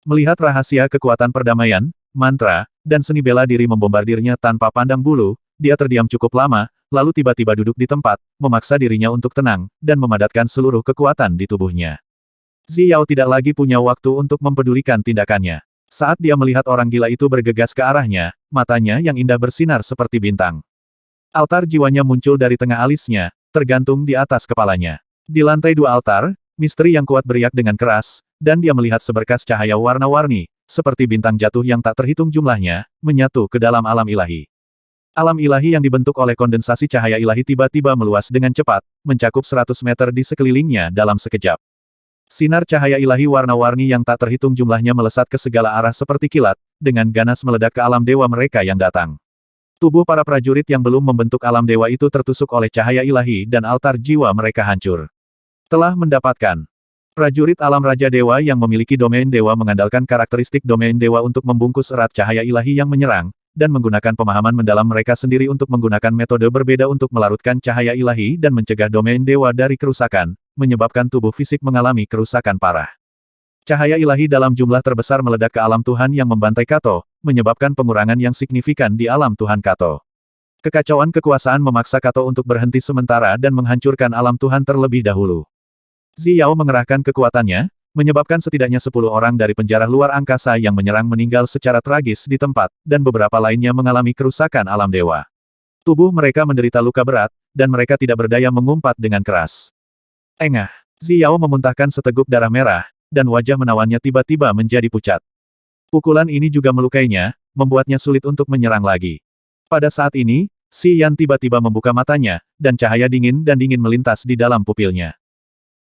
Melihat rahasia kekuatan perdamaian, mantra, dan seni bela diri membombardirnya tanpa pandang bulu, dia terdiam cukup lama, lalu tiba-tiba duduk di tempat, memaksa dirinya untuk tenang, dan memadatkan seluruh kekuatan di tubuhnya. Xiao tidak lagi punya waktu untuk mempedulikan tindakannya. Saat dia melihat orang gila itu bergegas ke arahnya, matanya yang indah bersinar seperti bintang. Altar jiwanya muncul dari tengah alisnya, tergantung di atas kepalanya. Di lantai 2 altar, misteri yang kuat beriak dengan keras, dan dia melihat seberkas cahaya warna-warni, seperti bintang jatuh yang tak terhitung jumlahnya, menyatu ke dalam alam ilahi. Alam ilahi yang dibentuk oleh kondensasi cahaya ilahi tiba-tiba meluas dengan cepat, mencakup 100 meter di sekelilingnya dalam sekejap. Sinar cahaya ilahi warna-warni yang tak terhitung jumlahnya melesat ke segala arah seperti kilat, dengan ganas meledak ke alam dewa mereka yang datang. Tubuh para prajurit yang belum membentuk alam dewa itu tertusuk oleh cahaya ilahi dan altar jiwa mereka hancur. Telah mendapatkan. Prajurit alam Raja Dewa yang memiliki domain dewa mengandalkan karakteristik domain dewa untuk membungkus erat cahaya ilahi yang menyerang, dan menggunakan pemahaman mendalam mereka sendiri untuk menggunakan metode berbeda untuk melarutkan cahaya ilahi dan mencegah domain dewa dari kerusakan, menyebabkan tubuh fisik mengalami kerusakan parah. Cahaya ilahi dalam jumlah terbesar meledak ke alam Tuhan yang membantai Kato, menyebabkan pengurangan yang signifikan di alam Tuhan Kato. Kekacauan kekuasaan memaksa Kato untuk berhenti sementara dan menghancurkan alam Tuhan terlebih dahulu. Xiao mengerahkan kekuatannya, menyebabkan setidaknya 10 orang dari penjara luar angkasa yang menyerang meninggal secara tragis di tempat, dan beberapa lainnya mengalami kerusakan alam dewa. Tubuh mereka menderita luka berat, dan mereka tidak berdaya mengumpat dengan keras. Engah. Xiao memuntahkan seteguk darah merah, dan wajah menawannya tiba-tiba menjadi pucat. Pukulan ini juga melukainya, membuatnya sulit untuk menyerang lagi. Pada saat ini, Xian tiba-tiba membuka matanya, dan cahaya dingin melintas di dalam pupilnya.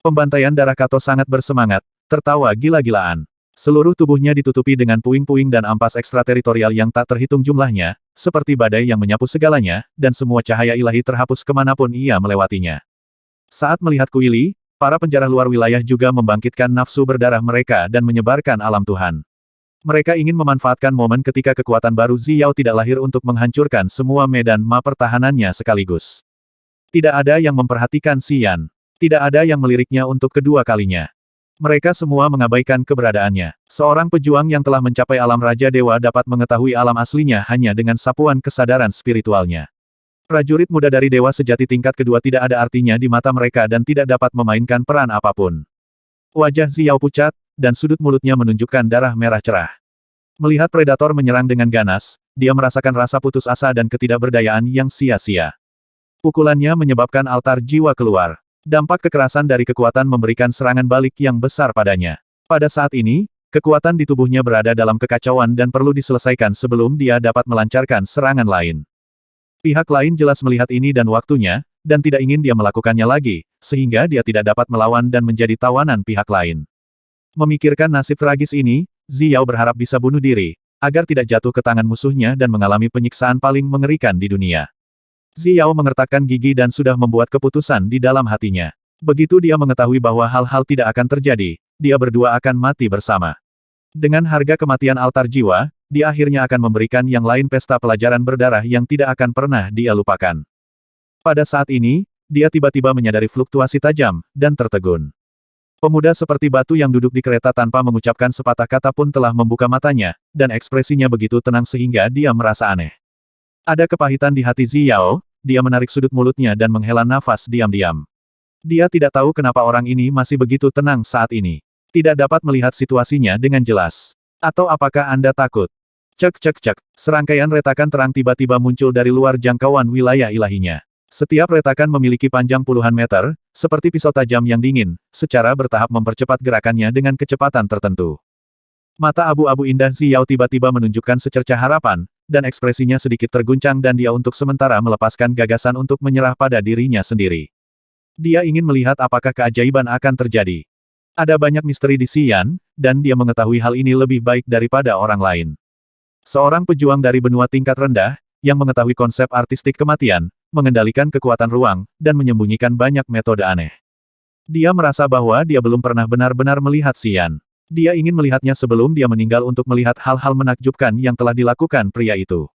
Pembantaian darah Kato sangat bersemangat, tertawa gila-gilaan. Seluruh tubuhnya ditutupi dengan puing-puing dan ampas ekstrateritorial yang tak terhitung jumlahnya, seperti badai yang menyapu segalanya, dan semua cahaya ilahi terhapus kemanapun ia melewatinya. Saat melihat kuili, para penjara luar wilayah juga membangkitkan nafsu berdarah mereka dan menyebarkan alam Tuhan. Mereka ingin memanfaatkan momen ketika kekuatan baru Xiao tidak lahir untuk menghancurkan semua medan ma pertahanannya sekaligus. Tidak ada yang memperhatikan Xian. Tidak ada yang meliriknya untuk kedua kalinya. Mereka semua mengabaikan keberadaannya. Seorang pejuang yang telah mencapai alam Raja Dewa dapat mengetahui alam aslinya hanya dengan sapuan kesadaran spiritualnya. Prajurit muda dari Dewa Sejati tingkat kedua tidak ada artinya di mata mereka dan tidak dapat memainkan peran apapun. Wajah Xiao pucat, dan sudut mulutnya menunjukkan darah merah cerah. Melihat predator menyerang dengan ganas, dia merasakan rasa putus asa dan ketidakberdayaan yang sia-sia. Pukulannya menyebabkan altar jiwa keluar. Dampak kekerasan dari kekuatan memberikan serangan balik yang besar padanya. Pada saat ini, kekuatan di tubuhnya berada dalam kekacauan dan perlu diselesaikan sebelum dia dapat melancarkan serangan lain. Pihak lain jelas melihat ini dan waktunya, dan tidak ingin dia melakukannya lagi, sehingga dia tidak dapat melawan dan menjadi tawanan pihak lain. Memikirkan nasib tragis ini, Xiao berharap bisa bunuh diri, agar tidak jatuh ke tangan musuhnya dan mengalami penyiksaan paling mengerikan di dunia. Xiao mengertakkan gigi dan sudah membuat keputusan di dalam hatinya. Begitu dia mengetahui bahwa hal-hal tidak akan terjadi, dia berdua akan mati bersama. Dengan harga kematian altar jiwa, dia akhirnya akan memberikan yang lain pesta pelajaran berdarah yang tidak akan pernah dia lupakan. Pada saat ini, dia tiba-tiba menyadari fluktuasi tajam, dan tertegun. Pemuda seperti batu yang duduk di kereta tanpa mengucapkan sepatah kata pun telah membuka matanya, dan ekspresinya begitu tenang sehingga dia merasa aneh. Ada kepahitan di hati Xiao, dia menarik sudut mulutnya dan menghela nafas diam-diam. Dia tidak tahu kenapa orang ini masih begitu tenang saat ini. Tidak dapat melihat situasinya dengan jelas. Atau apakah Anda takut? Cek cek cek, serangkaian retakan terang tiba-tiba muncul dari luar jangkauan wilayah ilahinya. Setiap retakan memiliki panjang puluhan meter, seperti pisau tajam yang dingin, secara bertahap mempercepat gerakannya dengan kecepatan tertentu. Mata abu-abu indah Xiao tiba-tiba menunjukkan secercah harapan, dan ekspresinya sedikit terguncang dan dia untuk sementara melepaskan gagasan untuk menyerah pada dirinya sendiri. Dia ingin melihat apakah keajaiban akan terjadi. Ada banyak misteri di Xian, dan dia mengetahui hal ini lebih baik daripada orang lain. Seorang pejuang dari benua tingkat rendah, yang mengetahui konsep artistik kematian, mengendalikan kekuatan ruang, dan menyembunyikan banyak metode aneh. Dia merasa bahwa dia belum pernah benar-benar melihat Xian. Dia ingin melihatnya sebelum dia meninggal untuk melihat hal-hal menakjubkan yang telah dilakukan pria itu.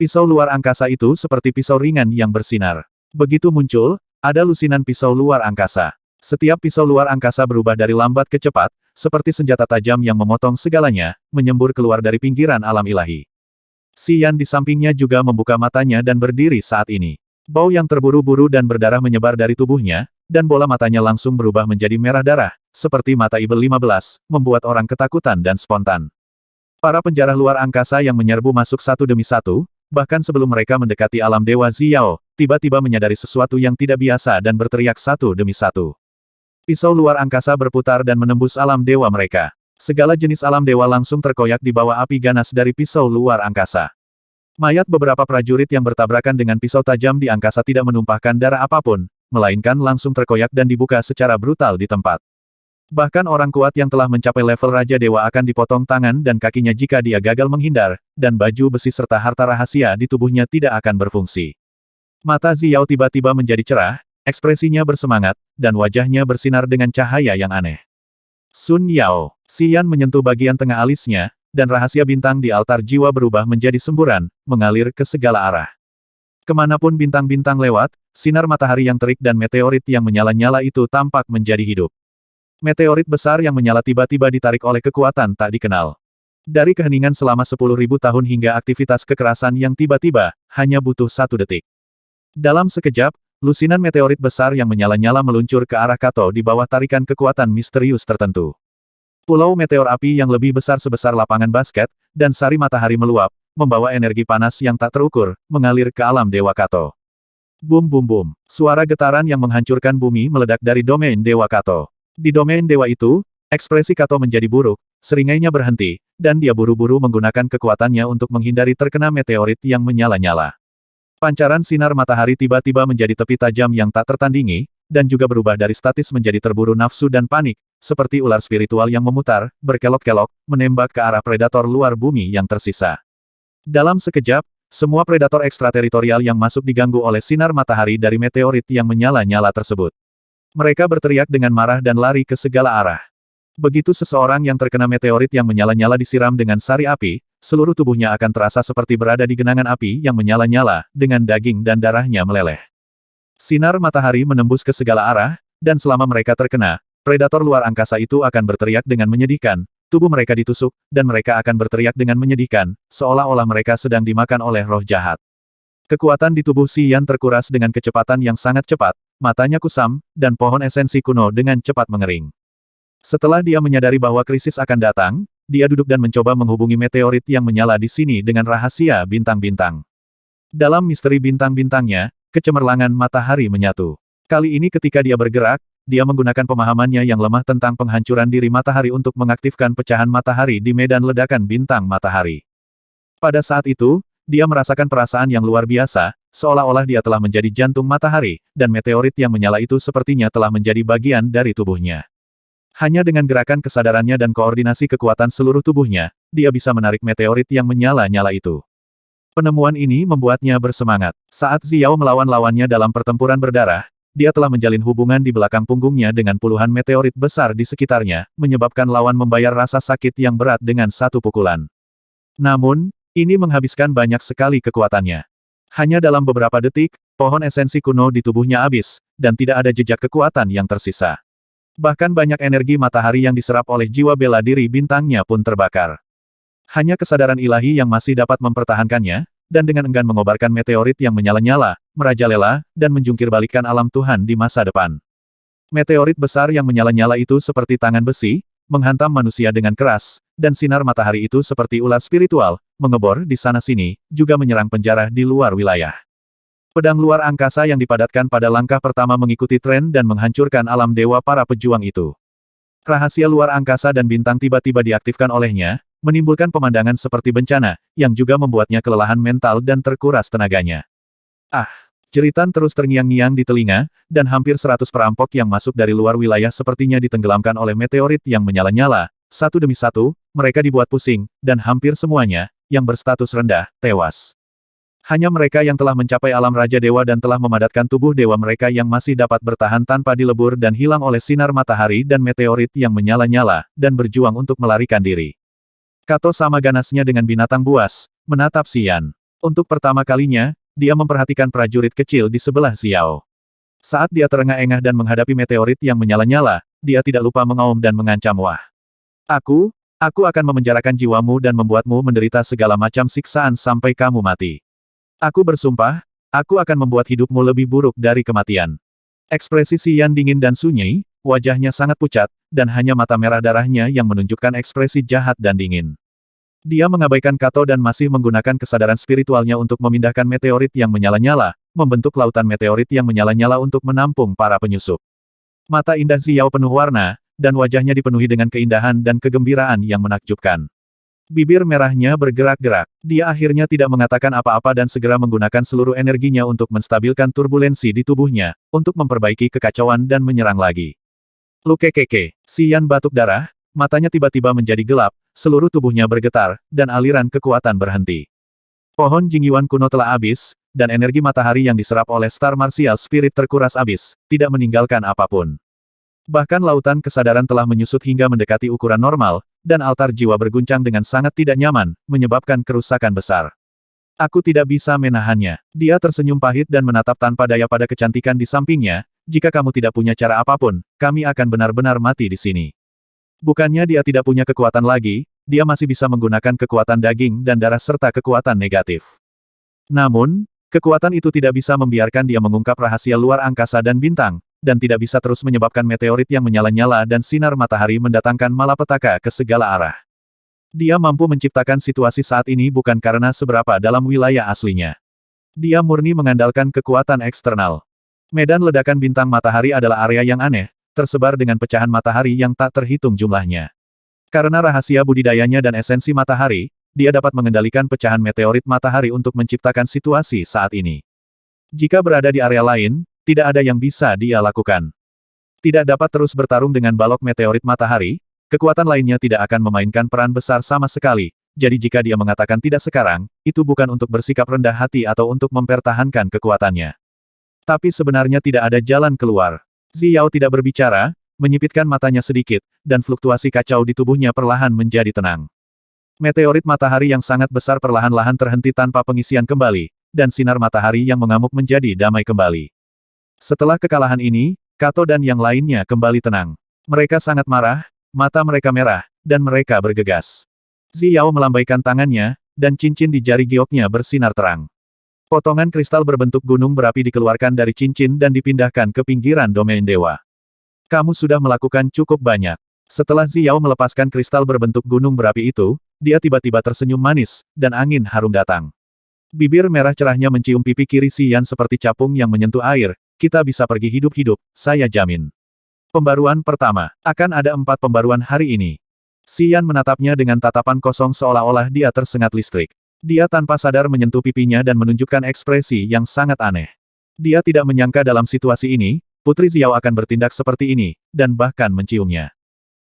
Pisau luar angkasa itu seperti pisau ringan yang bersinar. Begitu muncul, ada lusinan pisau luar angkasa. Setiap pisau luar angkasa berubah dari lambat ke cepat, seperti senjata tajam yang memotong segalanya, menyembur keluar dari pinggiran alam ilahi. Si Yan di sampingnya juga membuka matanya dan berdiri saat ini. Bau yang terburu-buru dan berdarah menyebar dari tubuhnya, dan bola matanya langsung berubah menjadi merah darah, seperti mata Ibel 15, membuat orang ketakutan dan spontan. Para penjara luar angkasa yang menyerbu masuk satu demi satu, bahkan sebelum mereka mendekati alam Dewa Xiao, tiba-tiba menyadari sesuatu yang tidak biasa dan berteriak satu demi satu. Pisau luar angkasa berputar dan menembus alam dewa mereka. Segala jenis alam dewa langsung terkoyak di bawah api ganas dari pisau luar angkasa. Mayat beberapa prajurit yang bertabrakan dengan pisau tajam di angkasa tidak menumpahkan darah apapun, melainkan langsung terkoyak dan dibuka secara brutal di tempat. Bahkan orang kuat yang telah mencapai level Raja Dewa akan dipotong tangan dan kakinya jika dia gagal menghindar, dan baju besi serta harta rahasia di tubuhnya tidak akan berfungsi. Mata Xiao tiba-tiba menjadi cerah, ekspresinya bersemangat, dan wajahnya bersinar dengan cahaya yang aneh. Sun Yao, Si Yan menyentuh bagian tengah alisnya, dan rahasia bintang di altar jiwa berubah menjadi semburan, mengalir ke segala arah. Kemanapun bintang-bintang lewat, sinar matahari yang terik dan meteorit yang menyala-nyala itu tampak menjadi hidup. Meteorit besar yang menyala tiba-tiba ditarik oleh kekuatan tak dikenal. Dari keheningan selama 10.000 tahun hingga aktivitas kekerasan yang tiba-tiba, hanya butuh 1 detik. Dalam sekejap, lusinan meteorit besar yang menyala-nyala meluncur ke arah Kato di bawah tarikan kekuatan misterius tertentu. Pulau meteor api yang lebih besar sebesar lapangan basket, dan sari matahari meluap, membawa energi panas yang tak terukur, mengalir ke alam Dewa Kato. Bum bum bum, suara getaran yang menghancurkan bumi meledak dari domain Dewa Kato. Di domain dewa itu, ekspresi Kato menjadi buruk, seringainya berhenti, dan dia buru-buru menggunakan kekuatannya untuk menghindari terkena meteorit yang menyala-nyala. Pancaran sinar matahari tiba-tiba menjadi tepi tajam yang tak tertandingi, dan juga berubah dari statis menjadi terburu nafsu dan panik, seperti ular spiritual yang memutar, berkelok-kelok, menembak ke arah predator luar bumi yang tersisa. Dalam sekejap, semua predator ekstrateritorial yang masuk diganggu oleh sinar matahari dari meteorit yang menyala-nyala tersebut. Mereka berteriak dengan marah dan lari ke segala arah. Begitu seseorang yang terkena meteorit yang menyala-nyala disiram dengan sari api, seluruh tubuhnya akan terasa seperti berada di genangan api yang menyala-nyala, dengan daging dan darahnya meleleh. Sinar matahari menembus ke segala arah, dan selama mereka terkena, predator luar angkasa itu akan berteriak dengan menyedihkan, tubuh mereka ditusuk, dan mereka akan berteriak dengan menyedihkan, seolah-olah mereka sedang dimakan oleh roh jahat. Kekuatan di tubuh Si Yan terkuras dengan kecepatan yang sangat cepat, matanya kusam, dan pohon esensi kuno dengan cepat mengering. Setelah dia menyadari bahwa krisis akan datang, dia duduk dan mencoba menghubungi meteorit yang menyala di sini dengan rahasia bintang-bintang. Dalam misteri bintang-bintangnya, kecemerlangan matahari menyatu. Kali ini ketika dia bergerak, dia menggunakan pemahamannya yang lemah tentang penghancuran diri matahari untuk mengaktifkan pecahan matahari di medan ledakan bintang matahari. Pada saat itu, dia merasakan perasaan yang luar biasa, seolah-olah dia telah menjadi jantung matahari, dan meteorit yang menyala itu sepertinya telah menjadi bagian dari tubuhnya. Hanya dengan gerakan kesadarannya dan koordinasi kekuatan seluruh tubuhnya, dia bisa menarik meteorit yang menyala-nyala itu. Penemuan ini membuatnya bersemangat. Saat Xiao melawan lawannya dalam pertempuran berdarah, dia telah menjalin hubungan di belakang punggungnya dengan puluhan meteorit besar di sekitarnya, menyebabkan lawan membayar rasa sakit yang berat dengan 1 pukulan. Namun, ini menghabiskan banyak sekali kekuatannya. Hanya dalam beberapa detik, pohon esensi kuno di tubuhnya habis, dan tidak ada jejak kekuatan yang tersisa. Bahkan banyak energi matahari yang diserap oleh jiwa bela diri bintangnya pun terbakar. Hanya kesadaran ilahi yang masih dapat mempertahankannya, dan dengan enggan mengobarkan meteorit yang menyala-nyala, merajalela, dan menjungkirbalikkan alam Tuhan di masa depan. Meteorit besar yang menyala-nyala itu seperti tangan besi, menghantam manusia dengan keras, dan sinar matahari itu seperti ular spiritual, mengebor di sana-sini, juga menyerang penjara di luar wilayah. Pedang luar angkasa yang dipadatkan pada langkah pertama mengikuti tren dan menghancurkan alam dewa para pejuang itu. Rahasia luar angkasa dan bintang tiba-tiba diaktifkan olehnya, menimbulkan pemandangan seperti bencana, yang juga membuatnya kelelahan mental dan terkuras tenaganya. Ah! Jeritan terus terngiang-ngiang di telinga, dan hampir 100 perampok yang masuk dari luar wilayah sepertinya ditenggelamkan oleh meteorit yang menyala-nyala. Satu demi satu, mereka dibuat pusing, dan hampir semuanya, yang berstatus rendah, tewas. Hanya mereka yang telah mencapai alam Raja Dewa dan telah memadatkan tubuh dewa mereka yang masih dapat bertahan tanpa dilebur dan hilang oleh sinar matahari dan meteorit yang menyala-nyala, dan berjuang untuk melarikan diri. Kato sama ganasnya dengan binatang buas, menatap Si Yan. Untuk pertama kalinya, dia memperhatikan prajurit kecil di sebelah Xiao. Saat dia terengah-engah dan menghadapi meteorit yang menyala-nyala, dia tidak lupa mengaum dan mengancam, "Wah! Aku akan memenjarakan jiwamu dan membuatmu menderita segala macam siksaan sampai kamu mati. Aku bersumpah, aku akan membuat hidupmu lebih buruk dari kematian." Ekspresi Xian dingin dan sunyi, wajahnya sangat pucat, dan hanya mata merah darahnya yang menunjukkan ekspresi jahat dan dingin. Dia mengabaikan Kato dan masih menggunakan kesadaran spiritualnya untuk memindahkan meteorit yang menyala-nyala, membentuk lautan meteorit yang menyala-nyala untuk menampung para penyusup. Mata indah Xiao penuh warna, dan wajahnya dipenuhi dengan keindahan dan kegembiraan yang menakjubkan. Bibir merahnya bergerak-gerak. Dia akhirnya tidak mengatakan apa-apa dan segera menggunakan seluruh energinya untuk menstabilkan turbulensi di tubuhnya, untuk memperbaiki kekacauan dan menyerang lagi. Lukekeke, Xian batuk darah, matanya tiba-tiba menjadi gelap, seluruh tubuhnya bergetar, dan aliran kekuatan berhenti. Pohon Jingyuan kuno telah habis, dan energi matahari yang diserap oleh Star Martial Spirit terkuras habis, tidak meninggalkan apapun. Bahkan lautan kesadaran telah menyusut hingga mendekati ukuran normal, dan altar jiwa berguncang dengan sangat tidak nyaman, menyebabkan kerusakan besar. Aku tidak bisa menahannya. Dia tersenyum pahit dan menatap tanpa daya pada kecantikan di sampingnya, jika kamu tidak punya cara apapun, kami akan benar-benar mati di sini. Bukannya dia tidak punya kekuatan lagi, dia masih bisa menggunakan kekuatan daging dan darah serta kekuatan negatif. Namun, kekuatan itu tidak bisa membiarkan dia mengungkap rahasia luar angkasa dan bintang, dan tidak bisa terus menyebabkan meteorit yang menyala-nyala dan sinar matahari mendatangkan malapetaka ke segala arah. Dia mampu menciptakan situasi saat ini bukan karena seberapa dalam wilayah aslinya. Dia murni mengandalkan kekuatan eksternal. Medan ledakan bintang matahari adalah area yang aneh, tersebar dengan pecahan matahari yang tak terhitung jumlahnya. Karena rahasia budidayanya dan esensi matahari, dia dapat mengendalikan pecahan meteorit matahari untuk menciptakan situasi saat ini. Jika berada di area lain, tidak ada yang bisa dia lakukan. Tidak dapat terus bertarung dengan balok meteorit matahari, kekuatan lainnya tidak akan memainkan peran besar sama sekali, jadi jika dia mengatakan tidak sekarang, itu bukan untuk bersikap rendah hati atau untuk mempertahankan kekuatannya. Tapi sebenarnya tidak ada jalan keluar. Xiao tidak berbicara, menyipitkan matanya sedikit, dan fluktuasi kacau di tubuhnya perlahan menjadi tenang. Meteorit matahari yang sangat besar perlahan-lahan terhenti tanpa pengisian kembali, dan sinar matahari yang mengamuk menjadi damai kembali. Setelah kekalahan ini, Kato dan yang lainnya kembali tenang. Mereka sangat marah, mata mereka merah, dan mereka bergegas. Xiao melambaikan tangannya, dan cincin di jari gioknya bersinar terang. Potongan kristal berbentuk gunung berapi dikeluarkan dari cincin dan dipindahkan ke pinggiran domain dewa. Kamu sudah melakukan cukup banyak. Setelah Xiao melepaskan kristal berbentuk gunung berapi itu, dia tiba-tiba tersenyum manis, dan angin harum datang. Bibir merah cerahnya mencium pipi kiri Xian seperti capung yang menyentuh air, kita bisa pergi hidup-hidup, saya jamin. Pembaruan pertama, akan ada 4 pembaruan hari ini. Xian menatapnya dengan tatapan kosong seolah-olah dia tersengat listrik. Dia tanpa sadar menyentuh pipinya dan menunjukkan ekspresi yang sangat aneh. Dia tidak menyangka dalam situasi ini, Putri Xiao akan bertindak seperti ini, dan bahkan menciumnya.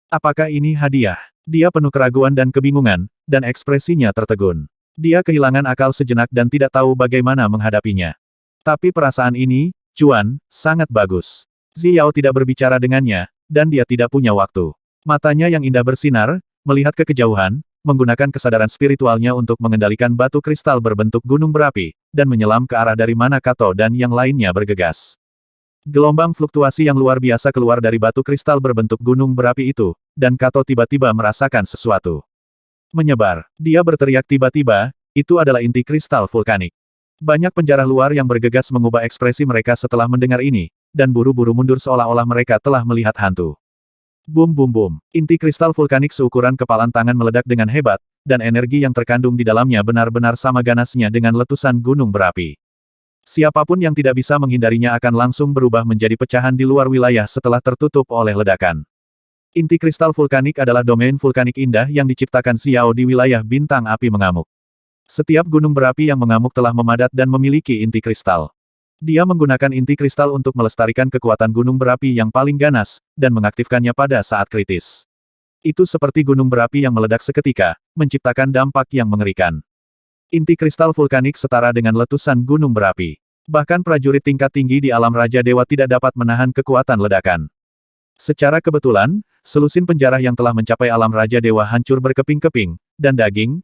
Apakah ini hadiah? Dia penuh keraguan dan kebingungan, dan ekspresinya tertegun. Dia kehilangan akal sejenak dan tidak tahu bagaimana menghadapinya. Tapi perasaan ini, Cuan, sangat bagus. Xiao tidak berbicara dengannya, dan dia tidak punya waktu. Matanya yang indah bersinar, melihat ke kejauhan, menggunakan kesadaran spiritualnya untuk mengendalikan batu kristal berbentuk gunung berapi, dan menyelam ke arah dari mana Kato dan yang lainnya bergegas. Gelombang fluktuasi yang luar biasa keluar dari batu kristal berbentuk gunung berapi itu, dan Kato tiba-tiba merasakan sesuatu. Menyebar. Dia berteriak tiba-tiba, itu adalah inti kristal vulkanik. Banyak penjara luar yang bergegas mengubah ekspresi mereka setelah mendengar ini, dan buru-buru mundur seolah-olah mereka telah melihat hantu. Bum bum bum. Inti kristal vulkanik seukuran kepalan tangan meledak dengan hebat, dan energi yang terkandung di dalamnya benar-benar sama ganasnya dengan letusan gunung berapi. Siapapun yang tidak bisa menghindarinya akan langsung berubah menjadi pecahan di luar wilayah setelah tertutup oleh ledakan. Inti kristal vulkanik adalah domain vulkanik indah yang diciptakan Xiao di wilayah bintang api mengamuk. Setiap gunung berapi yang mengamuk telah memadat dan memiliki inti kristal. Dia menggunakan inti kristal untuk melestarikan kekuatan gunung berapi yang paling ganas, dan mengaktifkannya pada saat kritis. Itu seperti gunung berapi yang meledak seketika, menciptakan dampak yang mengerikan. Inti kristal vulkanik setara dengan letusan gunung berapi. Bahkan prajurit tingkat tinggi di alam Raja Dewa tidak dapat menahan kekuatan ledakan. Secara kebetulan, selusin penjara yang telah mencapai alam Raja Dewa hancur berkeping-keping, dan daging,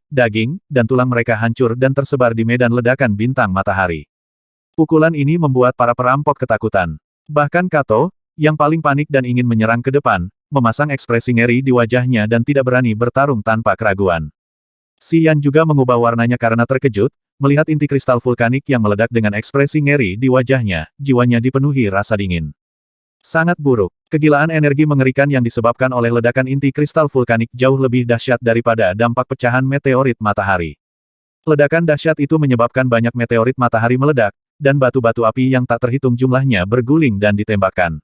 dan tulang mereka hancur dan tersebar di medan ledakan bintang matahari. Pukulan ini membuat para perampok ketakutan. Bahkan Kato, yang paling panik dan ingin menyerang ke depan, memasang ekspresi ngeri di wajahnya dan tidak berani bertarung tanpa keraguan. Xian juga mengubah warnanya karena terkejut, melihat inti kristal vulkanik yang meledak dengan ekspresi ngeri di wajahnya, jiwanya dipenuhi rasa dingin. Sangat buruk. Kegilaan energi mengerikan yang disebabkan oleh ledakan inti kristal vulkanik jauh lebih dahsyat daripada dampak pecahan meteorit matahari. Ledakan dahsyat itu menyebabkan banyak meteorit matahari meledak, dan batu-batu api yang tak terhitung jumlahnya berguling dan ditembakkan.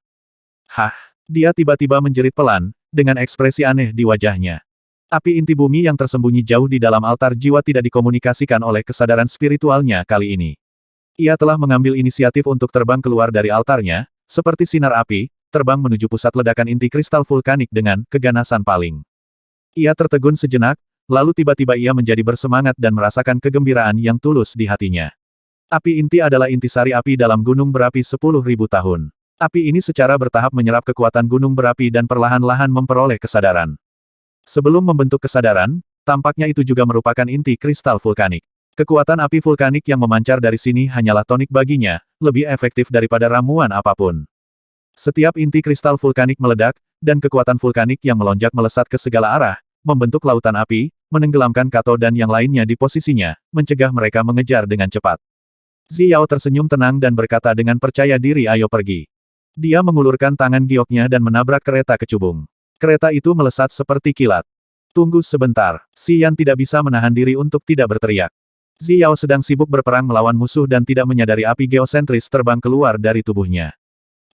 Hah! Dia tiba-tiba menjerit pelan, dengan ekspresi aneh di wajahnya. Api inti bumi yang tersembunyi jauh di dalam altar jiwa tidak dikomunikasikan oleh kesadaran spiritualnya kali ini. Ia telah mengambil inisiatif untuk terbang keluar dari altarnya, seperti sinar api, terbang menuju pusat ledakan inti kristal vulkanik dengan keganasan paling. Ia tertegun sejenak, lalu tiba-tiba ia menjadi bersemangat dan merasakan kegembiraan yang tulus di hatinya. Api inti adalah intisari api dalam gunung berapi 10.000 tahun. Api ini secara bertahap menyerap kekuatan gunung berapi dan perlahan-lahan memperoleh kesadaran. Sebelum membentuk kesadaran, tampaknya itu juga merupakan inti kristal vulkanik. Kekuatan api vulkanik yang memancar dari sini hanyalah tonik baginya, lebih efektif daripada ramuan apapun. Setiap inti kristal vulkanik meledak, dan kekuatan vulkanik yang melonjak melesat ke segala arah, membentuk lautan api, menenggelamkan Kato dan yang lainnya di posisinya, mencegah mereka mengejar dengan cepat. Xiao tersenyum tenang dan berkata dengan percaya diri, ayo pergi. Dia mengulurkan tangan gioknya dan menabrak kereta kecubung. Kereta itu melesat seperti kilat. Tunggu sebentar. Xian tidak bisa menahan diri untuk tidak berteriak. Xiao sedang sibuk berperang melawan musuh dan tidak menyadari api geosentris terbang keluar dari tubuhnya.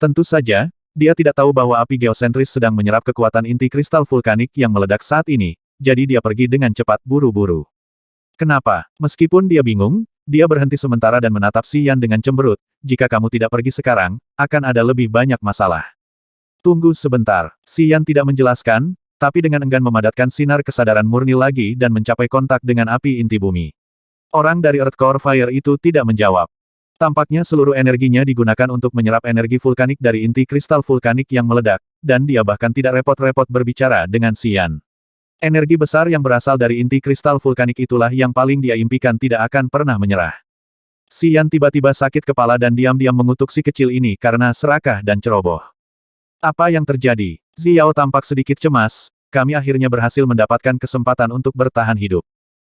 Tentu saja, dia tidak tahu bahwa api geosentris sedang menyerap kekuatan inti kristal vulkanik yang meledak saat ini, jadi dia pergi dengan cepat buru-buru. Kenapa? Meskipun dia bingung, dia berhenti sementara dan menatap Xian dengan cemberut, jika kamu tidak pergi sekarang, akan ada lebih banyak masalah. Tunggu sebentar. Xian tidak menjelaskan, tapi dengan enggan memadatkan sinar kesadaran murni lagi dan mencapai kontak dengan api inti bumi. Orang dari Earth Core Fire itu tidak menjawab. Tampaknya seluruh energinya digunakan untuk menyerap energi vulkanik dari inti kristal vulkanik yang meledak, dan dia bahkan tidak repot-repot berbicara dengan Xian. Energi besar yang berasal dari inti kristal vulkanik itulah yang paling dia impikan tidak akan pernah menyerah. Xian tiba-tiba sakit kepala dan diam-diam mengutuk si kecil ini karena serakah dan ceroboh. Apa yang terjadi? Xiao tampak sedikit cemas, kami akhirnya berhasil mendapatkan kesempatan untuk bertahan hidup.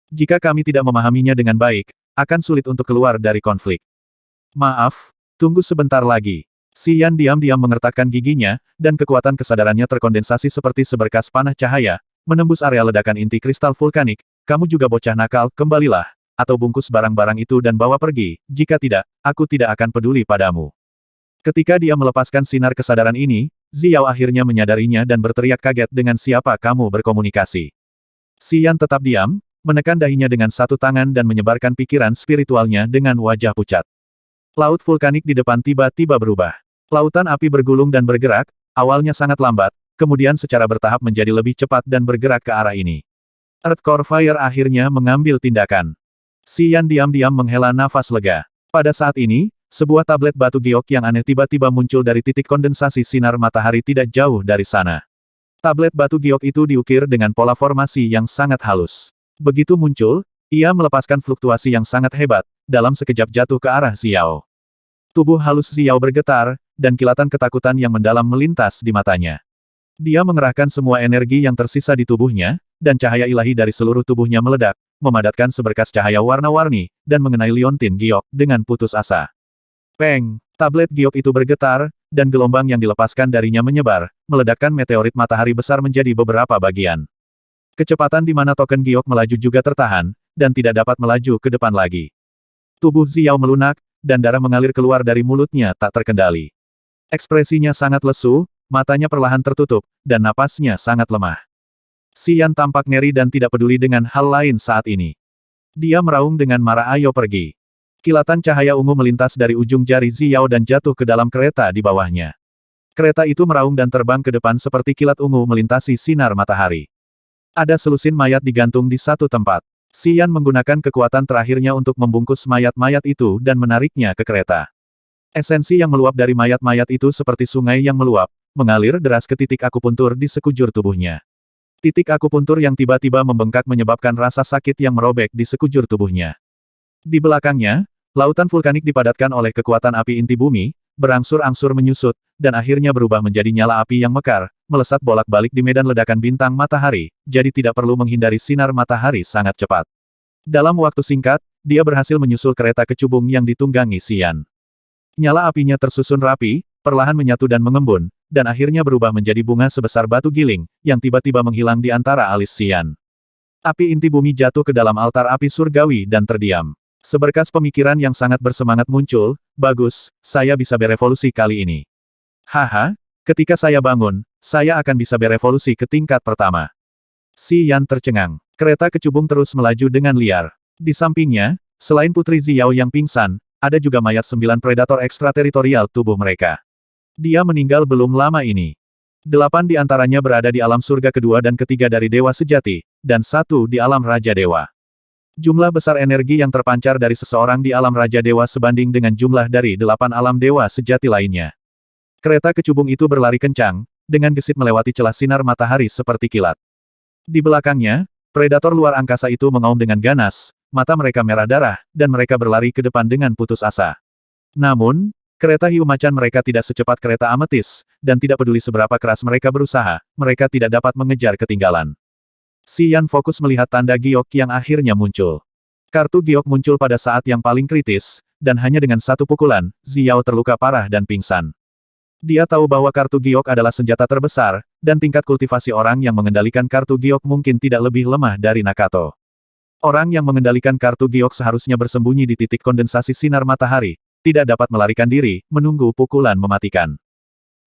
Jika kami tidak memahaminya dengan baik, akan sulit untuk keluar dari konflik. Maaf, tunggu sebentar lagi. Xian diam-diam mengertakkan giginya, dan kekuatan kesadarannya terkondensasi seperti seberkas panah cahaya, menembus area ledakan inti kristal vulkanik. Kamu juga bocah nakal, kembalilah, atau bungkus barang-barang itu dan bawa pergi, jika tidak, aku tidak akan peduli padamu. Ketika dia melepaskan sinar kesadaran ini, Xiao akhirnya menyadarinya dan berteriak kaget dengan siapa kamu berkomunikasi. Xian tetap diam, menekan dahinya dengan satu tangan dan menyebarkan pikiran spiritualnya dengan wajah pucat. Laut vulkanik di depan tiba-tiba berubah. Lautan api bergulung dan bergerak, awalnya sangat lambat, kemudian secara bertahap menjadi lebih cepat dan bergerak ke arah ini. Earth Core Fire akhirnya mengambil tindakan. Xian diam-diam menghela nafas lega. Pada saat ini, sebuah tablet batu giok yang aneh tiba-tiba muncul dari titik kondensasi sinar matahari tidak jauh dari sana. Tablet batu giok itu diukir dengan pola formasi yang sangat halus. Begitu muncul, ia melepaskan fluktuasi yang sangat hebat, dalam sekejap jatuh ke arah Xiao. Tubuh halus Xiao bergetar, dan kilatan ketakutan yang mendalam melintas di matanya. Dia mengerahkan semua energi yang tersisa di tubuhnya, dan cahaya ilahi dari seluruh tubuhnya meledak, memadatkan seberkas cahaya warna-warni, dan mengenai liontin giok dengan putus asa. Peng! Tablet giok itu bergetar, dan gelombang yang dilepaskan darinya menyebar, meledakkan meteorit matahari besar menjadi beberapa bagian. Kecepatan di mana token giok melaju juga tertahan, dan tidak dapat melaju ke depan lagi. Tubuh Xiao melunak, dan darah mengalir keluar dari mulutnya tak terkendali. Ekspresinya sangat lesu, matanya perlahan tertutup, dan napasnya sangat lemah. Xian tampak ngeri dan tidak peduli dengan hal lain saat ini. Dia meraung dengan marah, ayo pergi. Kilatan cahaya ungu melintas dari ujung jari Xiao dan jatuh ke dalam kereta di bawahnya. Kereta itu meraung dan terbang ke depan seperti kilat ungu melintasi sinar matahari. Ada selusin mayat digantung di satu tempat. Xian menggunakan kekuatan terakhirnya untuk membungkus mayat-mayat itu dan menariknya ke kereta. Esensi yang meluap dari mayat-mayat itu seperti sungai yang meluap, mengalir deras ke titik akupuntur di sekujur tubuhnya. Titik akupuntur yang tiba-tiba membengkak menyebabkan rasa sakit yang merobek di sekujur tubuhnya. Di belakangnya, lautan vulkanik dipadatkan oleh kekuatan api inti bumi, berangsur-angsur menyusut, dan akhirnya berubah menjadi nyala api yang mekar, melesat bolak-balik di medan ledakan bintang matahari, jadi tidak perlu menghindari sinar matahari sangat cepat. Dalam waktu singkat, dia berhasil menyusul kereta kecubung yang ditunggangi Xian. Nyala apinya tersusun rapi, perlahan menyatu dan mengembun, dan akhirnya berubah menjadi bunga sebesar batu giling, yang tiba-tiba menghilang di antara alis Xian. Api inti bumi jatuh ke dalam altar api surgawi dan terdiam. Seberkas pemikiran yang sangat bersemangat muncul, bagus, saya bisa berevolusi kali ini. Haha, ketika saya bangun, saya akan bisa berevolusi ke tingkat pertama. Xian tercengang. Kereta kecubung terus melaju dengan liar. Di sampingnya, selain Putri Xiao yang pingsan, ada juga mayat 9 predator ekstrateritorial tubuh mereka. Dia meninggal belum lama ini. 8 di antaranya berada di alam surga kedua dan ketiga dari Dewa Sejati, dan 1 di alam Raja Dewa. Jumlah besar energi yang terpancar dari seseorang di alam Raja Dewa sebanding dengan jumlah dari 8 alam Dewa Sejati lainnya. Kereta kecubung itu berlari kencang, dengan gesit melewati celah sinar matahari seperti kilat. Di belakangnya, predator luar angkasa itu mengaum dengan ganas, mata mereka merah darah, dan mereka berlari ke depan dengan putus asa. Namun, kereta hiu macan mereka tidak secepat kereta ametis, dan tidak peduli seberapa keras mereka berusaha, mereka tidak dapat mengejar ketinggalan. Xian fokus melihat tanda giok yang akhirnya muncul. Kartu giok muncul pada saat yang paling kritis, dan hanya dengan satu pukulan, Xiao terluka parah dan pingsan. Dia tahu bahwa kartu giok adalah senjata terbesar, dan tingkat kultivasi orang yang mengendalikan kartu giok mungkin tidak lebih lemah dari Nakato. Orang yang mengendalikan kartu giok seharusnya bersembunyi di titik kondensasi sinar matahari, tidak dapat melarikan diri, menunggu pukulan mematikan.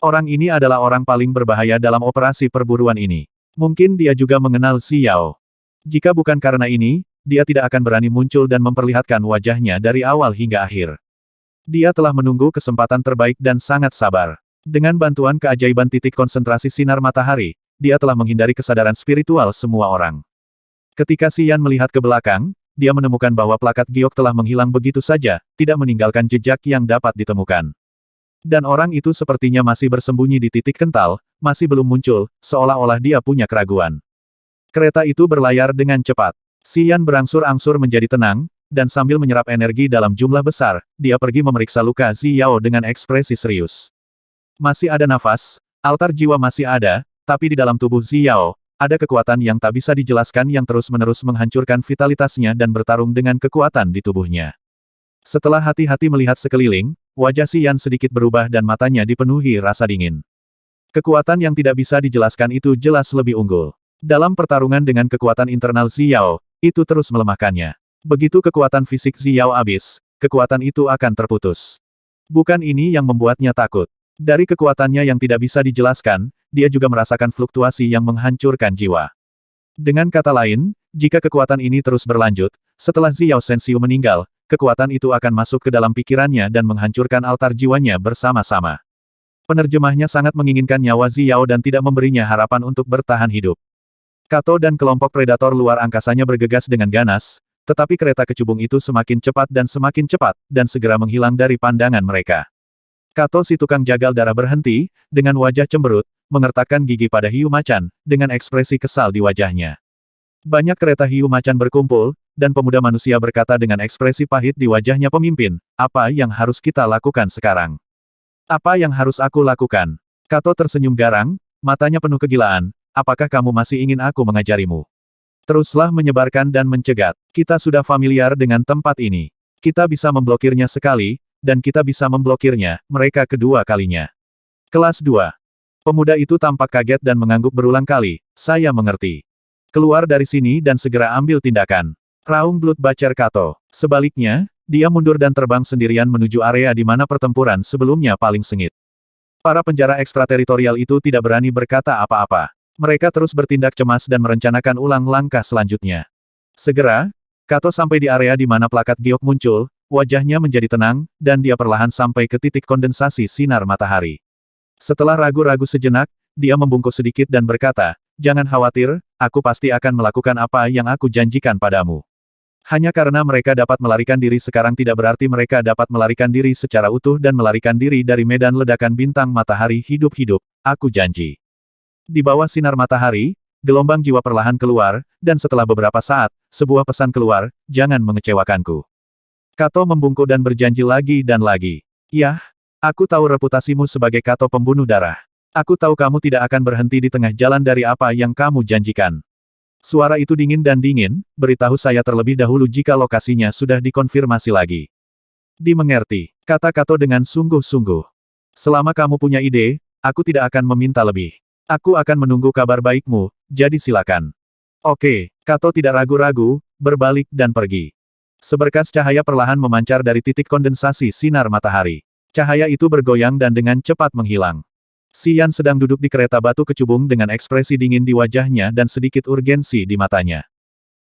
Orang ini adalah orang paling berbahaya dalam operasi perburuan ini. Mungkin dia juga mengenal Xiao. Jika bukan karena ini, dia tidak akan berani muncul dan memperlihatkan wajahnya dari awal hingga akhir. Dia telah menunggu kesempatan terbaik dan sangat sabar. Dengan bantuan keajaiban titik konsentrasi sinar matahari, dia telah menghindari kesadaran spiritual semua orang. Ketika Xian melihat ke belakang, dia menemukan bahwa plakat giok telah menghilang begitu saja, tidak meninggalkan jejak yang dapat ditemukan. Dan orang itu sepertinya masih bersembunyi di titik kental, masih belum muncul, seolah-olah dia punya keraguan. Kereta itu berlayar dengan cepat. Xian berangsur-angsur menjadi tenang, dan sambil menyerap energi dalam jumlah besar, dia pergi memeriksa luka Xiao dengan ekspresi serius. Masih ada nafas, altar jiwa masih ada, tapi di dalam tubuh Xiao, ada kekuatan yang tak bisa dijelaskan yang terus-menerus menghancurkan vitalitasnya dan bertarung dengan kekuatan di tubuhnya. Setelah hati-hati melihat sekeliling, wajah Xian sedikit berubah dan matanya dipenuhi rasa dingin. Kekuatan yang tidak bisa dijelaskan itu jelas lebih unggul. Dalam pertarungan dengan kekuatan internal Xiao, itu terus melemahkannya. Begitu kekuatan fisik Xiao habis, kekuatan itu akan terputus. Bukan ini yang membuatnya takut. Dari kekuatannya yang tidak bisa dijelaskan, dia juga merasakan fluktuasi yang menghancurkan jiwa. Dengan kata lain, jika kekuatan ini terus berlanjut, setelah Xiao Shenxiu meninggal, kekuatan itu akan masuk ke dalam pikirannya dan menghancurkan altar jiwanya bersama-sama. Penerjemahnya sangat menginginkan nyawa Xiao dan tidak memberinya harapan untuk bertahan hidup. Kato dan kelompok predator luar angkasanya bergegas dengan ganas, tetapi kereta kecubung itu semakin cepat, dan segera menghilang dari pandangan mereka. Kato si tukang jagal darah berhenti, dengan wajah cemberut, mengertakkan gigi pada hiu macan, dengan ekspresi kesal di wajahnya. Banyak kereta hiu macan berkumpul, dan pemuda manusia berkata dengan ekspresi pahit di wajahnya pemimpin, apa yang harus kita lakukan sekarang? Apa yang harus aku lakukan? Kato tersenyum garang, matanya penuh kegilaan, apakah kamu masih ingin aku mengajarimu? Teruslah menyebarkan dan mencegat. Kita sudah familiar dengan tempat ini. Kita bisa memblokirnya sekali, dan kita bisa memblokirnya, mereka kedua kalinya. Kelas 2. Pemuda itu tampak kaget dan mengangguk berulang kali, saya mengerti. Keluar dari sini dan segera ambil tindakan. Raung Bloodbacher Kato. Sebaliknya, dia mundur dan terbang sendirian menuju area di mana pertempuran sebelumnya paling sengit. Para penjara ekstrateritorial itu tidak berani berkata apa-apa. Mereka terus bertindak cemas dan merencanakan ulang langkah selanjutnya. Segera, Kato sampai di area di mana plakat giok muncul, wajahnya menjadi tenang, dan dia perlahan sampai ke titik kondensasi sinar matahari. Setelah ragu-ragu sejenak, dia membungkuk sedikit dan berkata, jangan khawatir, aku pasti akan melakukan apa yang aku janjikan padamu. Hanya karena mereka dapat melarikan diri sekarang tidak berarti mereka dapat melarikan diri secara utuh dan melarikan diri dari medan ledakan bintang matahari hidup-hidup, aku janji. Di bawah sinar matahari, gelombang jiwa perlahan keluar, dan setelah beberapa saat, sebuah pesan keluar, jangan mengecewakanku. Kato membungkuk dan berjanji lagi dan lagi. Yah, aku tahu reputasimu sebagai Kato pembunuh darah. Aku tahu kamu tidak akan berhenti di tengah jalan dari apa yang kamu janjikan. Suara itu dingin dan dingin, beritahu saya terlebih dahulu jika lokasinya sudah dikonfirmasi lagi. Dimengerti, kata Kato dengan sungguh-sungguh. Selama kamu punya ide, aku tidak akan meminta lebih. Aku akan menunggu kabar baikmu, jadi silakan. Oke, Kato tidak ragu-ragu, berbalik dan pergi. Seberkas cahaya perlahan memancar dari titik kondensasi sinar matahari. Cahaya itu bergoyang dan dengan cepat menghilang. Xian sedang duduk di kereta batu kecubung dengan ekspresi dingin di wajahnya dan sedikit urgensi di matanya.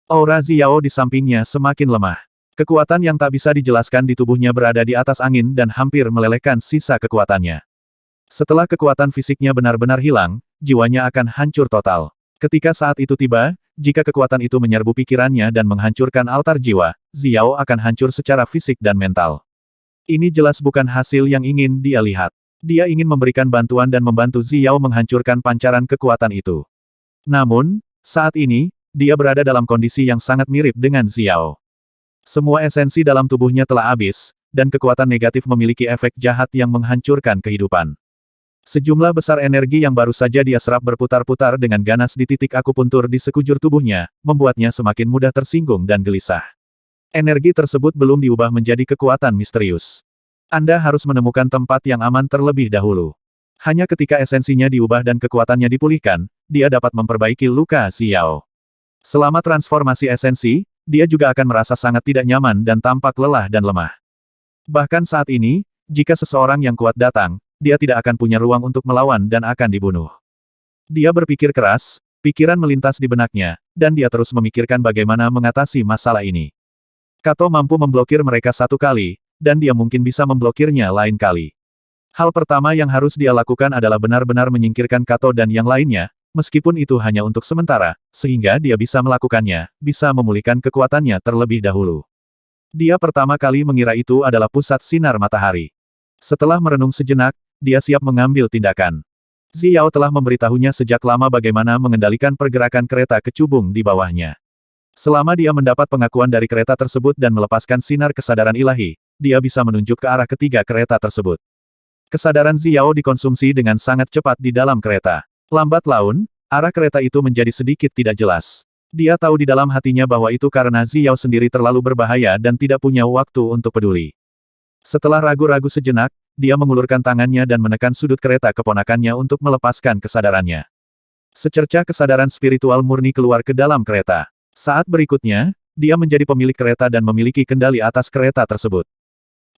Aura Xiao di sampingnya semakin lemah. Kekuatan yang tak bisa dijelaskan di tubuhnya berada di atas angin dan hampir melelehkan sisa kekuatannya. Setelah kekuatan fisiknya benar-benar hilang, jiwanya akan hancur total. Ketika saat itu tiba, jika kekuatan itu menyerbu pikirannya dan menghancurkan altar jiwa, Xiao akan hancur secara fisik dan mental. Ini jelas bukan hasil yang ingin dia lihat. Dia ingin memberikan bantuan dan membantu Xiao menghancurkan pancaran kekuatan itu. Namun, saat ini, dia berada dalam kondisi yang sangat mirip dengan Xiao. Semua esensi dalam tubuhnya telah habis, dan kekuatan negatif memiliki efek jahat yang menghancurkan kehidupan. Sejumlah besar energi yang baru saja dia serap berputar-putar dengan ganas di titik akupuntur di sekujur tubuhnya, membuatnya semakin mudah tersinggung dan gelisah. Energi tersebut belum diubah menjadi kekuatan misterius. Anda harus menemukan tempat yang aman terlebih dahulu. Hanya ketika esensinya diubah dan kekuatannya dipulihkan, dia dapat memperbaiki luka Xiao. Selama transformasi esensi, dia juga akan merasa sangat tidak nyaman dan tampak lelah dan lemah. Bahkan saat ini, jika seseorang yang kuat datang, dia tidak akan punya ruang untuk melawan dan akan dibunuh. Dia berpikir keras, pikiran melintas di benaknya, dan dia terus memikirkan bagaimana mengatasi masalah ini. Kato mampu memblokir mereka satu kali, dan dia mungkin bisa memblokirnya lain kali. Hal pertama yang harus dia lakukan adalah benar-benar menyingkirkan Kato dan yang lainnya, meskipun itu hanya untuk sementara, sehingga dia bisa melakukannya, bisa memulihkan kekuatannya terlebih dahulu. Dia pertama kali mengira itu adalah pusat sinar matahari. Setelah merenung sejenak, dia siap mengambil tindakan. Xiao telah memberitahunya sejak lama bagaimana mengendalikan pergerakan kereta kecubung di bawahnya. Selama dia mendapat pengakuan dari kereta tersebut dan melepaskan sinar kesadaran ilahi, dia bisa menunjuk ke arah ketiga kereta tersebut. Kesadaran Xiao dikonsumsi dengan sangat cepat di dalam kereta. Lambat laun, arah kereta itu menjadi sedikit tidak jelas. Dia tahu di dalam hatinya bahwa itu karena Xiao sendiri terlalu berbahaya dan tidak punya waktu untuk peduli. Setelah ragu-ragu sejenak, dia mengulurkan tangannya dan menekan sudut kereta keponakannya untuk melepaskan kesadarannya. Secercah kesadaran spiritual murni keluar ke dalam kereta. Saat berikutnya, dia menjadi pemilik kereta dan memiliki kendali atas kereta tersebut.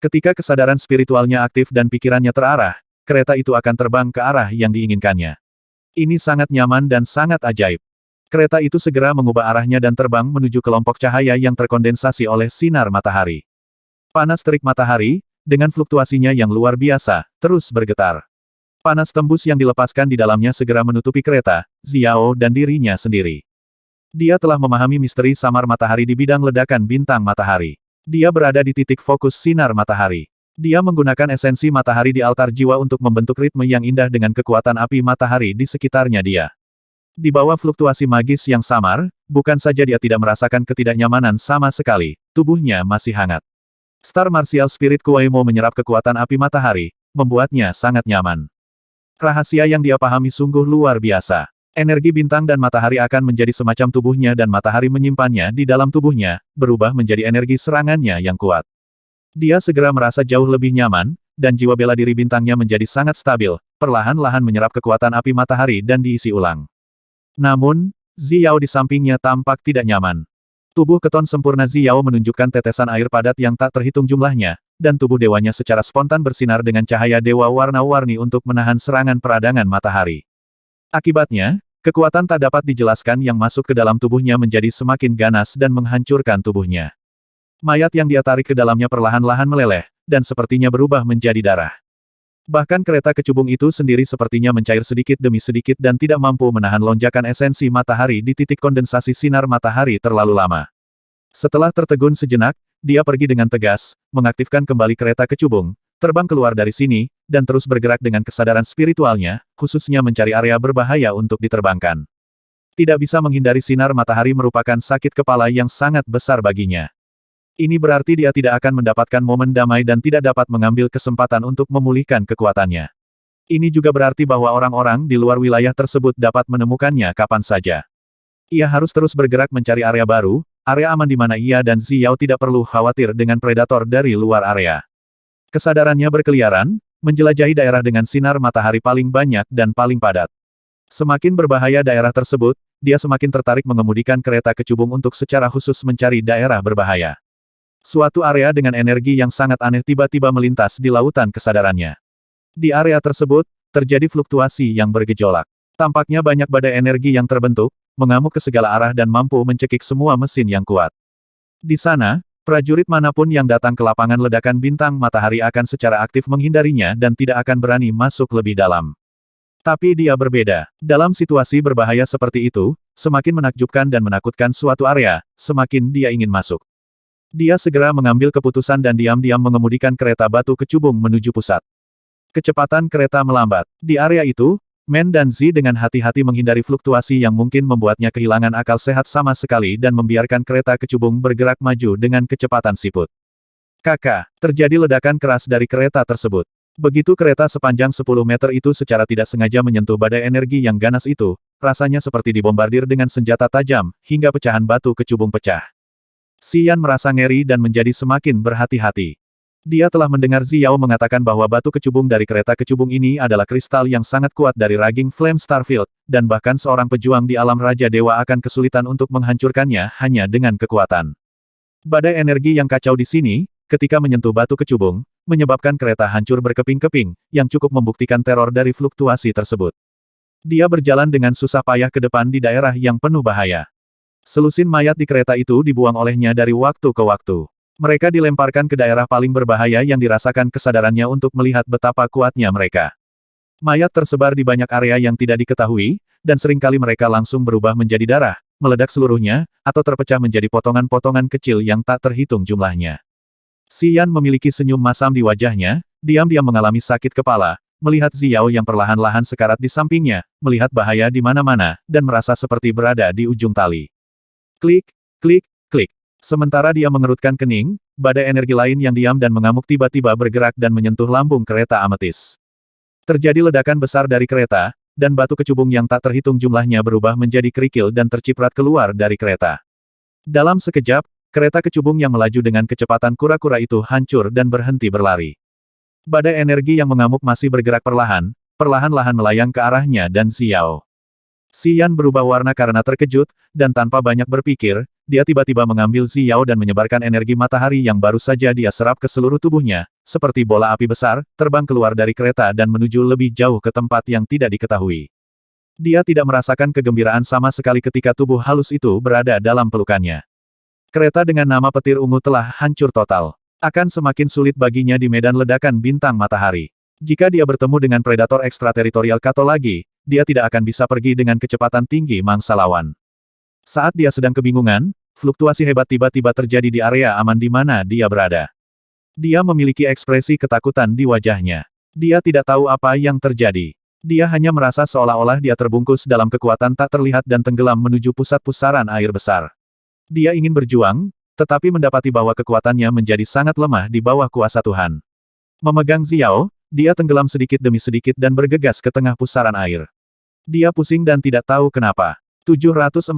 Ketika kesadaran spiritualnya aktif dan pikirannya terarah, kereta itu akan terbang ke arah yang diinginkannya. Ini sangat nyaman dan sangat ajaib. Kereta itu segera mengubah arahnya dan terbang menuju kelompok cahaya yang terkondensasi oleh sinar matahari. Panas terik matahari, dengan fluktuasinya yang luar biasa, terus bergetar. Panas tembus yang dilepaskan di dalamnya segera menutupi kereta, Xiao dan dirinya sendiri. Dia telah memahami misteri samar matahari di bidang ledakan bintang matahari. Dia berada di titik fokus sinar matahari. Dia menggunakan esensi matahari di altar jiwa untuk membentuk ritme yang indah dengan kekuatan api matahari di sekitarnya dia. Di bawah fluktuasi magis yang samar, bukan saja dia tidak merasakan ketidaknyamanan sama sekali, tubuhnya masih hangat. Star Martial Spirit Kuaimo menyerap kekuatan api matahari, membuatnya sangat nyaman. Rahasia yang dia pahami sungguh luar biasa. Energi bintang dan matahari akan menjadi semacam tubuhnya dan matahari menyimpannya di dalam tubuhnya, berubah menjadi energi serangannya yang kuat. Dia segera merasa jauh lebih nyaman, dan jiwa bela diri bintangnya menjadi sangat stabil, perlahan-lahan menyerap kekuatan api matahari dan diisi ulang. Namun, Xiao di sampingnya tampak tidak nyaman. Tubuh keton sempurna Xiao menunjukkan tetesan air padat yang tak terhitung jumlahnya, dan tubuh dewanya secara spontan bersinar dengan cahaya dewa warna-warni untuk menahan serangan peradangan matahari. Akibatnya, kekuatan tak dapat dijelaskan yang masuk ke dalam tubuhnya menjadi semakin ganas dan menghancurkan tubuhnya. Mayat yang dia tarik ke dalamnya perlahan-lahan meleleh, dan sepertinya berubah menjadi darah. Bahkan kereta kecubung itu sendiri sepertinya mencair sedikit demi sedikit dan tidak mampu menahan lonjakan esensi matahari di titik kondensasi sinar matahari terlalu lama. Setelah tertegun sejenak, dia pergi dengan tegas, mengaktifkan kembali kereta kecubung, terbang keluar dari sini, dan terus bergerak dengan kesadaran spiritualnya, khususnya mencari area berbahaya untuk diterbangkan. Tidak bisa menghindari sinar matahari merupakan sakit kepala yang sangat besar baginya. Ini berarti dia tidak akan mendapatkan momen damai dan tidak dapat mengambil kesempatan untuk memulihkan kekuatannya. Ini juga berarti bahwa orang-orang di luar wilayah tersebut dapat menemukannya kapan saja. Ia harus terus bergerak mencari area baru, area aman di mana ia dan Xiao tidak perlu khawatir dengan predator dari luar area. Kesadarannya berkeliaran, menjelajahi daerah dengan sinar matahari paling banyak dan paling padat. Semakin berbahaya daerah tersebut, dia semakin tertarik mengemudikan kereta kecubung untuk secara khusus mencari daerah berbahaya. Suatu area dengan energi yang sangat aneh tiba-tiba melintas di lautan kesadarannya. Di area tersebut, terjadi fluktuasi yang bergejolak. Tampaknya banyak badai energi yang terbentuk, mengamuk ke segala arah dan mampu mencekik semua mesin yang kuat. Di sana, prajurit manapun yang datang ke lapangan ledakan bintang matahari akan secara aktif menghindarinya dan tidak akan berani masuk lebih dalam. Tapi dia berbeda. Dalam situasi berbahaya seperti itu, semakin menakjubkan dan menakutkan suatu area, semakin dia ingin masuk. Dia segera mengambil keputusan dan diam-diam mengemudikan kereta batu kecubung menuju pusat. Kecepatan kereta melambat. Di area itu, Men dan Zi dengan hati-hati menghindari fluktuasi yang mungkin membuatnya kehilangan akal sehat sama sekali dan membiarkan kereta kecubung bergerak maju dengan kecepatan siput. Kakak, terjadi ledakan keras dari kereta tersebut. Begitu kereta sepanjang 10 meter itu secara tidak sengaja menyentuh badai energi yang ganas itu, rasanya seperti dibombardir dengan senjata tajam, hingga pecahan batu kecubung pecah. Xian merasa ngeri dan menjadi semakin berhati-hati. Dia telah mendengar Xiao mengatakan bahwa batu kecubung dari kereta kecubung ini adalah kristal yang sangat kuat dari raging Flame Starfield, dan bahkan seorang pejuang di alam Raja Dewa akan kesulitan untuk menghancurkannya hanya dengan kekuatan. Badai energi yang kacau di sini, ketika menyentuh batu kecubung, menyebabkan kereta hancur berkeping-keping, yang cukup membuktikan teror dari fluktuasi tersebut. Dia berjalan dengan susah payah ke depan di daerah yang penuh bahaya. Selusin mayat di kereta itu dibuang olehnya dari waktu ke waktu. Mereka dilemparkan ke daerah paling berbahaya yang dirasakan kesadarannya untuk melihat betapa kuatnya mereka. Mayat tersebar di banyak area yang tidak diketahui, dan seringkali mereka langsung berubah menjadi darah, meledak seluruhnya, atau terpecah menjadi potongan-potongan kecil yang tak terhitung jumlahnya. Xian memiliki senyum masam di wajahnya, diam-diam mengalami sakit kepala, melihat Xiao yang perlahan-lahan sekarat di sampingnya, melihat bahaya di mana-mana, dan merasa seperti berada di ujung tali. Klik, klik, klik. Sementara dia mengerutkan kening, badai energi lain yang diam dan mengamuk tiba-tiba bergerak dan menyentuh lambung kereta ametis. Terjadi ledakan besar dari kereta, dan batu kecubung yang tak terhitung jumlahnya berubah menjadi kerikil dan terciprat keluar dari kereta. Dalam sekejap, kereta kecubung yang melaju dengan kecepatan kura-kura itu hancur dan berhenti berlari. Badai energi yang mengamuk masih bergerak perlahan-lahan melayang ke arahnya dan Xiao. Xian berubah warna karena terkejut, dan tanpa banyak berpikir, dia tiba-tiba mengambil Xiao dan menyebarkan energi matahari yang baru saja dia serap ke seluruh tubuhnya, seperti bola api besar, terbang keluar dari kereta dan menuju lebih jauh ke tempat yang tidak diketahui. Dia tidak merasakan kegembiraan sama sekali ketika tubuh halus itu berada dalam pelukannya. Kereta dengan nama petir ungu telah hancur total. Akan semakin sulit baginya di medan ledakan bintang matahari. Jika dia bertemu dengan predator ekstrateritorial Kato lagi, dia tidak akan bisa pergi dengan kecepatan tinggi mangsa lawan. Saat dia sedang kebingungan, fluktuasi hebat tiba-tiba terjadi di area aman di mana dia berada. Dia memiliki ekspresi ketakutan di wajahnya. Dia tidak tahu apa yang terjadi. Dia hanya merasa seolah-olah dia terbungkus dalam kekuatan tak terlihat dan tenggelam menuju pusat pusaran air besar. Dia ingin berjuang, tetapi mendapati bahwa kekuatannya menjadi sangat lemah di bawah kuasa Tuhan. Memegang Xiao, dia tenggelam sedikit demi sedikit dan bergegas ke tengah pusaran air. Dia pusing dan tidak tahu kenapa. 740.